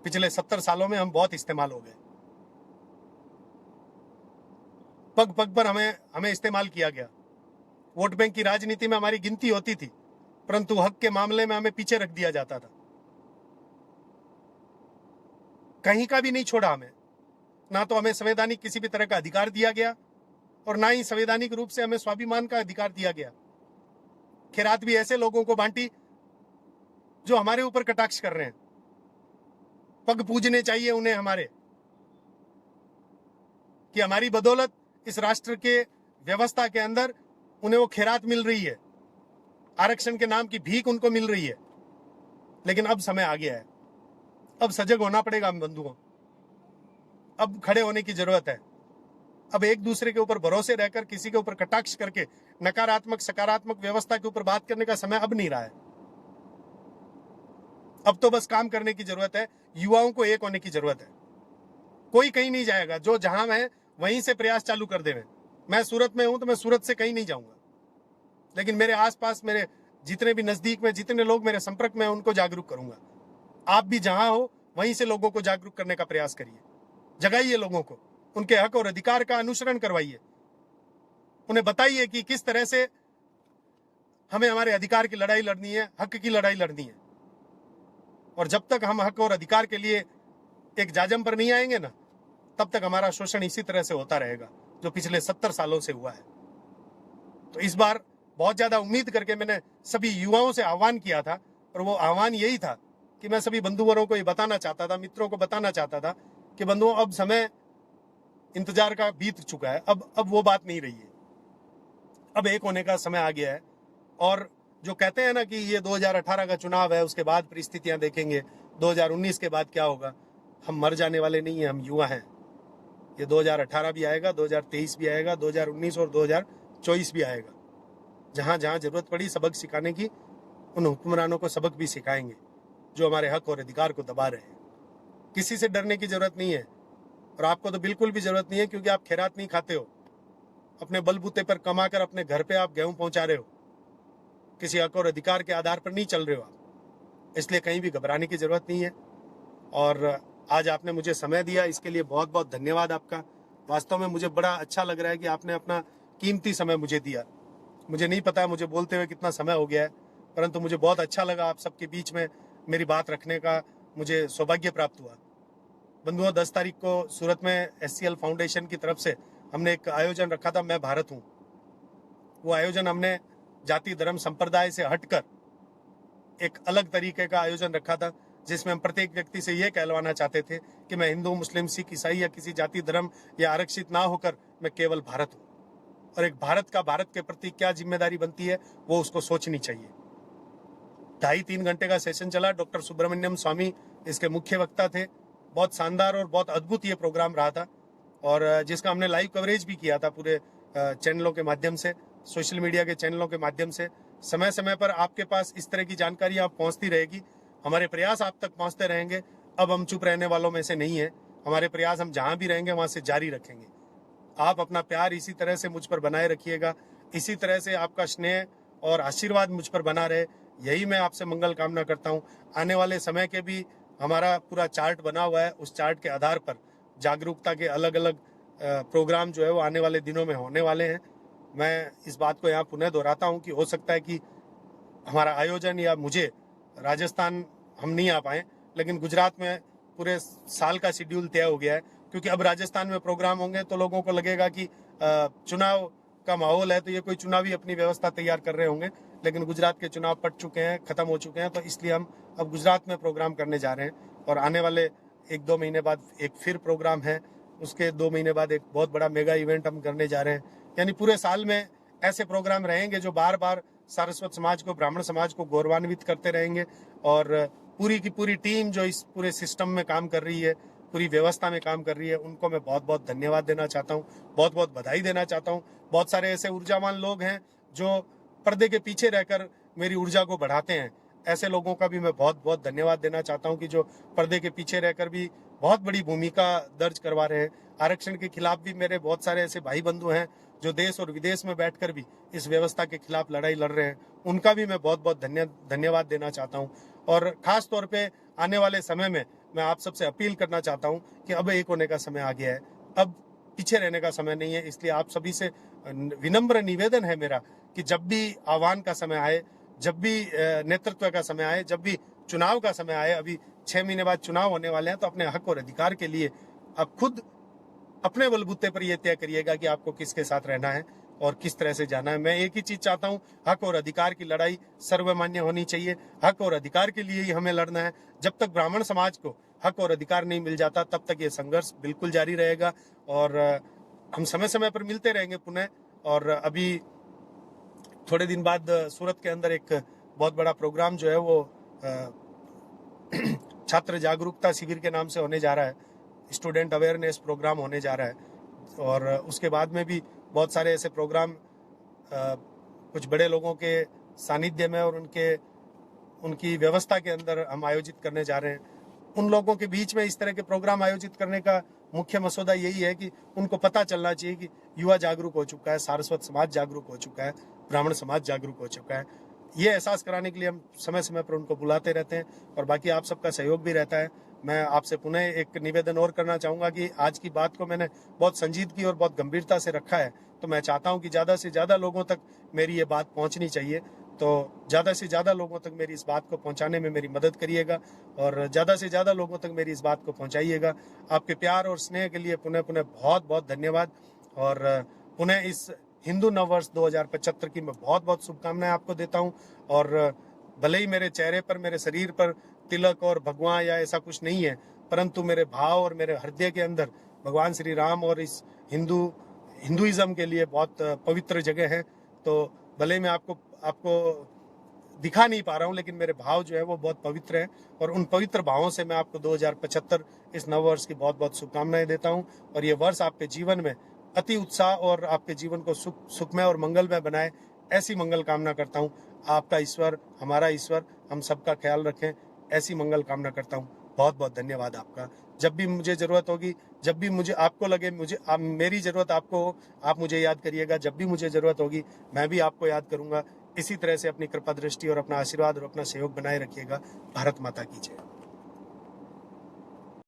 पिछले 70 सालों में हम बहुत इस्तेमाल हो गए। पग पग पर हमें इस्तेमाल किया गया। वोट बैंक की राजनीति में हमारी गिनती होती थी, परंतु हक के मामले में हमें पीछे रख दिया जाता था। कहीं का भी नहीं छोड़ा हमें। ना तो हमें संवैधानिक किसी भी तरह का अधिकार दिया गया और ना ही संवैधानिक रूप से हमें स्वाभिमान का अधिकार दिया गया। खैरात भी ऐसे लोगों को बांटी जो हमारे ऊपर कटाक्ष कर रहे हैं। पग पूजने चाहिए उन्हें हमारे, कि हमारी बदौलत इस राष्ट्र के व्यवस्था के अंदर उन्हें वो खैरात मिल रही है, आरक्षण के नाम की भीख उनको मिल रही है। लेकिन अब समय आ गया है। अब सजग होना पड़ेगा हम बंधुओं। अब खड़े होने की जरूरत है। अब एक दूसरे के ऊपर भरोसे रहकर किसी के ऊपर कटाक्ष करके नकारात्मक सकारात्मक व्यवस्था के ऊपर बात करने का समय अब नहीं रहा है। अब तो बस काम करने की जरूरत है। युवाओं को एक होने की जरूरत है। कोई कहीं नहीं जाएगा। जो जहां है वहीं से प्रयास चालू कर देवे। मैं सूरत में हूं तो मैं सूरत से कहीं नहीं जाऊंगा, लेकिन मेरे आसपास मेरे जितने भी नजदीक में जितने लोग मेरे संपर्क में हैं उनको जागरूक करूंगा। आप भी जहां हो वहीं से लोगों को जागरूक करने का प्रयास करिए। जगाइए लोगों को, उनके हक और अधिकार का अनुसरण करवाइए। उन्हें बताइए कि किस तरह से हमें हमारे अधिकार की लड़ाई लड़नी है, हक की लड़ाई लड़नी है। और जब तक हम हक और अधिकार के लिए एक जाजम पर नहीं आएंगे ना, तब तक हमारा शोषण इसी तरह से होता रहेगा जो पिछले 70 सालों से हुआ है। तो इस बार बहुत ज्यादा उम्मीद करके मैंने सभी युवाओं से आह्वान किया था, और वो आह्वान यही था कि मैं सभी बंधुवरों को ये बताना चाहता था, मित्रों को बताना चाहता था कि बंधुओं, अब समय इंतजार का बीत चुका है। अब वो बात नहीं रही है। अब एक होने का समय आ गया है। और जो कहते हैं ना कि ये 2018 का चुनाव है, उसके बाद परिस्थितियां देखेंगे, 2019 के बाद क्या होगा। हम मर जाने वाले नहीं हैं, हम युवा हैं। ये 2018 भी आएगा, 2023 भी आएगा, 2019 और 2024 भी आएगा। जहां जहां जरूरत पड़ी सबक सिखाने की, उन हुक्मरानों को सबक भी सिखाएंगे जो हमारे हक और अधिकार को दबा रहे हैं। किसी से डरने की जरूरत नहीं है, और आपको तो बिल्कुल भी जरूरत नहीं है, क्योंकि आप खैरात नहीं खाते हो। अपने बलबूते पर कमाकर अपने घर पे आप गेहूं पहुंचा रहे हो। किसी हक और अधिकार के आधार पर नहीं चल रहे हो आप। इसलिए कहीं भी घबराने की जरूरत नहीं है। और आज आपने मुझे समय दिया, इसके लिए बहुत बहुत धन्यवाद आपका। वास्तव में मुझे बड़ा अच्छा लग रहा है कि आपने अपना कीमती समय मुझे दिया। मुझे नहीं पता मुझे बोलते हुए कितना समय हो गया है, परंतु मुझे बहुत अच्छा लगा आप सबके बीच में मेरी बात रखने का मुझे सौभाग्य प्राप्त हुआ। बंधुओं, 10 तारीख को सूरत में SCL फाउंडेशन की तरफ से हमने एक आयोजन रखा था, मैं भारत हूँ। वो आयोजन हमने जाति धर्म संप्रदाय से हटकर एक अलग तरीके का आयोजन रखा था, जिसमें हम प्रत्येक व्यक्ति से ये कहलवाना चाहते थे कि मैं हिंदू, मुस्लिम, सिख, ईसाई या किसी जाति धर्म या आरक्षित ना होकर मैं केवल भारत हूँ। और एक भारत के प्रति क्या जिम्मेदारी बनती है वो उसको सोचनी चाहिए। 2.5-3 घंटे का सेशन चला। डॉक्टर सुब्रमण्यम स्वामी इसके मुख्य वक्ता थे। बहुत शानदार और बहुत अद्भुत ये प्रोग्राम रहा था, और जिसका हमने लाइव कवरेज भी किया था पूरे चैनलों के माध्यम से, सोशल मीडिया के चैनलों के माध्यम से। समय समय पर आपके पास इस तरह की जानकारी आप पहुंचती रहेगी। हमारे प्रयास आप तक पहुंचते रहेंगे। अब हम चुप रहने वालों में से नहीं है। हमारे प्रयास हम जहां भी रहेंगे वहां से जारी रखेंगे। आप अपना प्यार इसी तरह से मुझ पर बनाए रखिएगा। इसी तरह से आपका स्नेह और आशीर्वाद मुझ पर बना रहे, यही मैं आपसे मंगल कामना करता हूं। आने वाले समय के भी हमारा पूरा चार्ट बना हुआ है। उस चार्ट के आधार पर जागरूकता के अलग अलग प्रोग्राम जो है वो आने वाले दिनों में होने वाले हैं। मैं इस बात को यहाँ पुनः दोहराता हूँ कि हो सकता है कि हमारा आयोजन या मुझे राजस्थान हम नहीं आ पाए, लेकिन गुजरात में पूरे साल का शेड्यूल तय हो गया है। क्योंकि अब राजस्थान में प्रोग्राम होंगे तो लोगों को लगेगा कि चुनाव का माहौल है तो ये कोई चुनावी अपनी व्यवस्था तैयार कर रहे होंगे, लेकिन गुजरात के चुनाव पट चुके हैं, खत्म हो चुके हैं, तो इसलिए हम अब गुजरात में प्रोग्राम करने जा रहे हैं। और आने वाले 1-2 महीने बाद एक फिर प्रोग्राम है, उसके 2 महीने बाद एक बहुत बड़ा मेगा इवेंट हम करने जा रहे हैं। यानी पूरे साल में ऐसे प्रोग्राम रहेंगे जो बार बार सारस्वत समाज को, ब्राह्मण समाज को गौरवान्वित करते रहेंगे। और पूरी की पूरी टीम जो इस पूरे सिस्टम में काम कर रही है, पूरी व्यवस्था में काम कर रही है, उनको मैं बहुत बहुत धन्यवाद देना चाहता हूँ, बहुत बहुत बधाई देना चाहता हूँ। बहुत सारे ऐसे ऊर्जावान लोग हैं जो पर्दे के पीछे रहकर मेरी ऊर्जा को बढ़ाते हैं। ऐसे लोगों का भी मैं बहुत बहुत धन्यवाद देना चाहता हूँ कि जो पर्दे के पीछे रहकर भी बहुत बड़ी भूमिका दर्ज करवा रहे हैं। आरक्षण के खिलाफ भी मेरे बहुत सारे ऐसे भाई बंधु हैं जो देश और विदेश में बैठकर भी इस व्यवस्था के खिलाफ लड़ाई लड़ रहे हैं, उनका भी मैं बहुत बहुत धन्यवाद देना चाहता हूँ। और खास तौर पे आने वाले समय में मैं आप सबसे अपील करना चाहता हूँ कि अब एक होने का समय आ गया है, अब पीछे रहने का समय नहीं है। इसलिए आप सभी से विनम्र निवेदन है मेरा कि जब भी आह्वान का समय आए, जब भी नेतृत्व का समय आए, जब भी चुनाव का समय आए, अभी 6 महीने बाद चुनाव होने वाले हैं, तो अपने हक और अधिकार के लिए आप खुद अपने बलबूते पर यह तय करिएगा कि आपको किसके साथ रहना है और किस तरह से जाना है। मैं एक ही चीज चाहता हूं, हक और अधिकार की लड़ाई सर्वमान्य होनी चाहिए। हक और अधिकार के लिए ही हमें लड़ना है। जब तक ब्राह्मण समाज को हक और अधिकार नहीं मिल जाता, तब तक ये संघर्ष बिल्कुल जारी रहेगा। और हम समय समय पर मिलते रहेंगे पुनः। और अभी थोड़े दिन बाद सूरत के अंदर एक बहुत बड़ा प्रोग्राम जो है वो छात्र जागरूकता शिविर के नाम से होने जा रहा है, स्टूडेंट अवेयरनेस प्रोग्राम होने जा रहा है। और उसके बाद में भी बहुत सारे ऐसे प्रोग्राम कुछ बड़े लोगों के सानिध्य में और उनकी व्यवस्था के अंदर हम आयोजित करने जा रहे हैं। उन लोगों के बीच में इस तरह के प्रोग्राम आयोजित करने का मुख्य मसौदा यही है कि उनको पता चलना चाहिए कि युवा जागरूक हो चुका है, सारस्वत समाज जागरूक हो चुका है, ब्राह्मण समाज जागरूक हो चुका है। ये एहसास कराने के लिए हम समय समय पर उनको बुलाते रहते हैं और बाकी आप सबका सहयोग भी रहता है। मैं आपसे पुनः एक निवेदन और करना चाहूँगा कि आज की बात को मैंने बहुत संजीदगी और बहुत गंभीरता से रखा है, तो मैं चाहता हूँ कि ज़्यादा से ज़्यादा लोगों तक मेरी ये बात पहुँचनी चाहिए। तो ज़्यादा से ज़्यादा लोगों तक मेरी इस बात को पहुँचाने में मेरी मदद करिएगा और ज़्यादा से ज़्यादा लोगों तक मेरी इस बात को पहुँचाइएगा। आपके प्यार और स्नेह के लिए पुनः पुनः बहुत बहुत धन्यवाद। और पुनः इस हिंदू नववर्ष 2075 की मैं बहुत बहुत शुभकामनाएं आपको देता हूं। और भले ही मेरे चेहरे पर, मेरे शरीर पर तिलक और भगवान या ऐसा कुछ नहीं है, परंतु मेरे भाव और मेरे हृदय के अंदर भगवान श्री राम और इस हिंदुइज्म के लिए बहुत पवित्र जगह है। तो भले मैं आपको दिखा नहीं पा रहा हूं, लेकिन मेरे भाव जो है वो बहुत पवित्र है और उन पवित्र भावों से मैं आपको 2075 इस नववर्ष की बहुत बहुत शुभकामनाएं देता हूं। और ये वर्ष आपके जीवन में अति उत्साह और आपके जीवन को सुखमय और मंगलमय बनाए, ऐसी मंगल कामना करता हूं। आपका ईश्वर, हमारा ईश्वर, हम सबका ख्याल रखें, ऐसी मंगल कामना करता हूं। बहुत बहुत धन्यवाद आपका। जब भी मुझे जरूरत होगी, जब भी मुझे आपको लगे मेरी जरूरत आपको हो, आप मुझे याद करिएगा। जब भी मुझे जरूरत होगी मैं भी आपको याद करूंगा। इसी तरह से अपनी कृपा दृष्टि और अपना आशीर्वाद और अपना सहयोग बनाए रखिएगा। भारत माता की जय।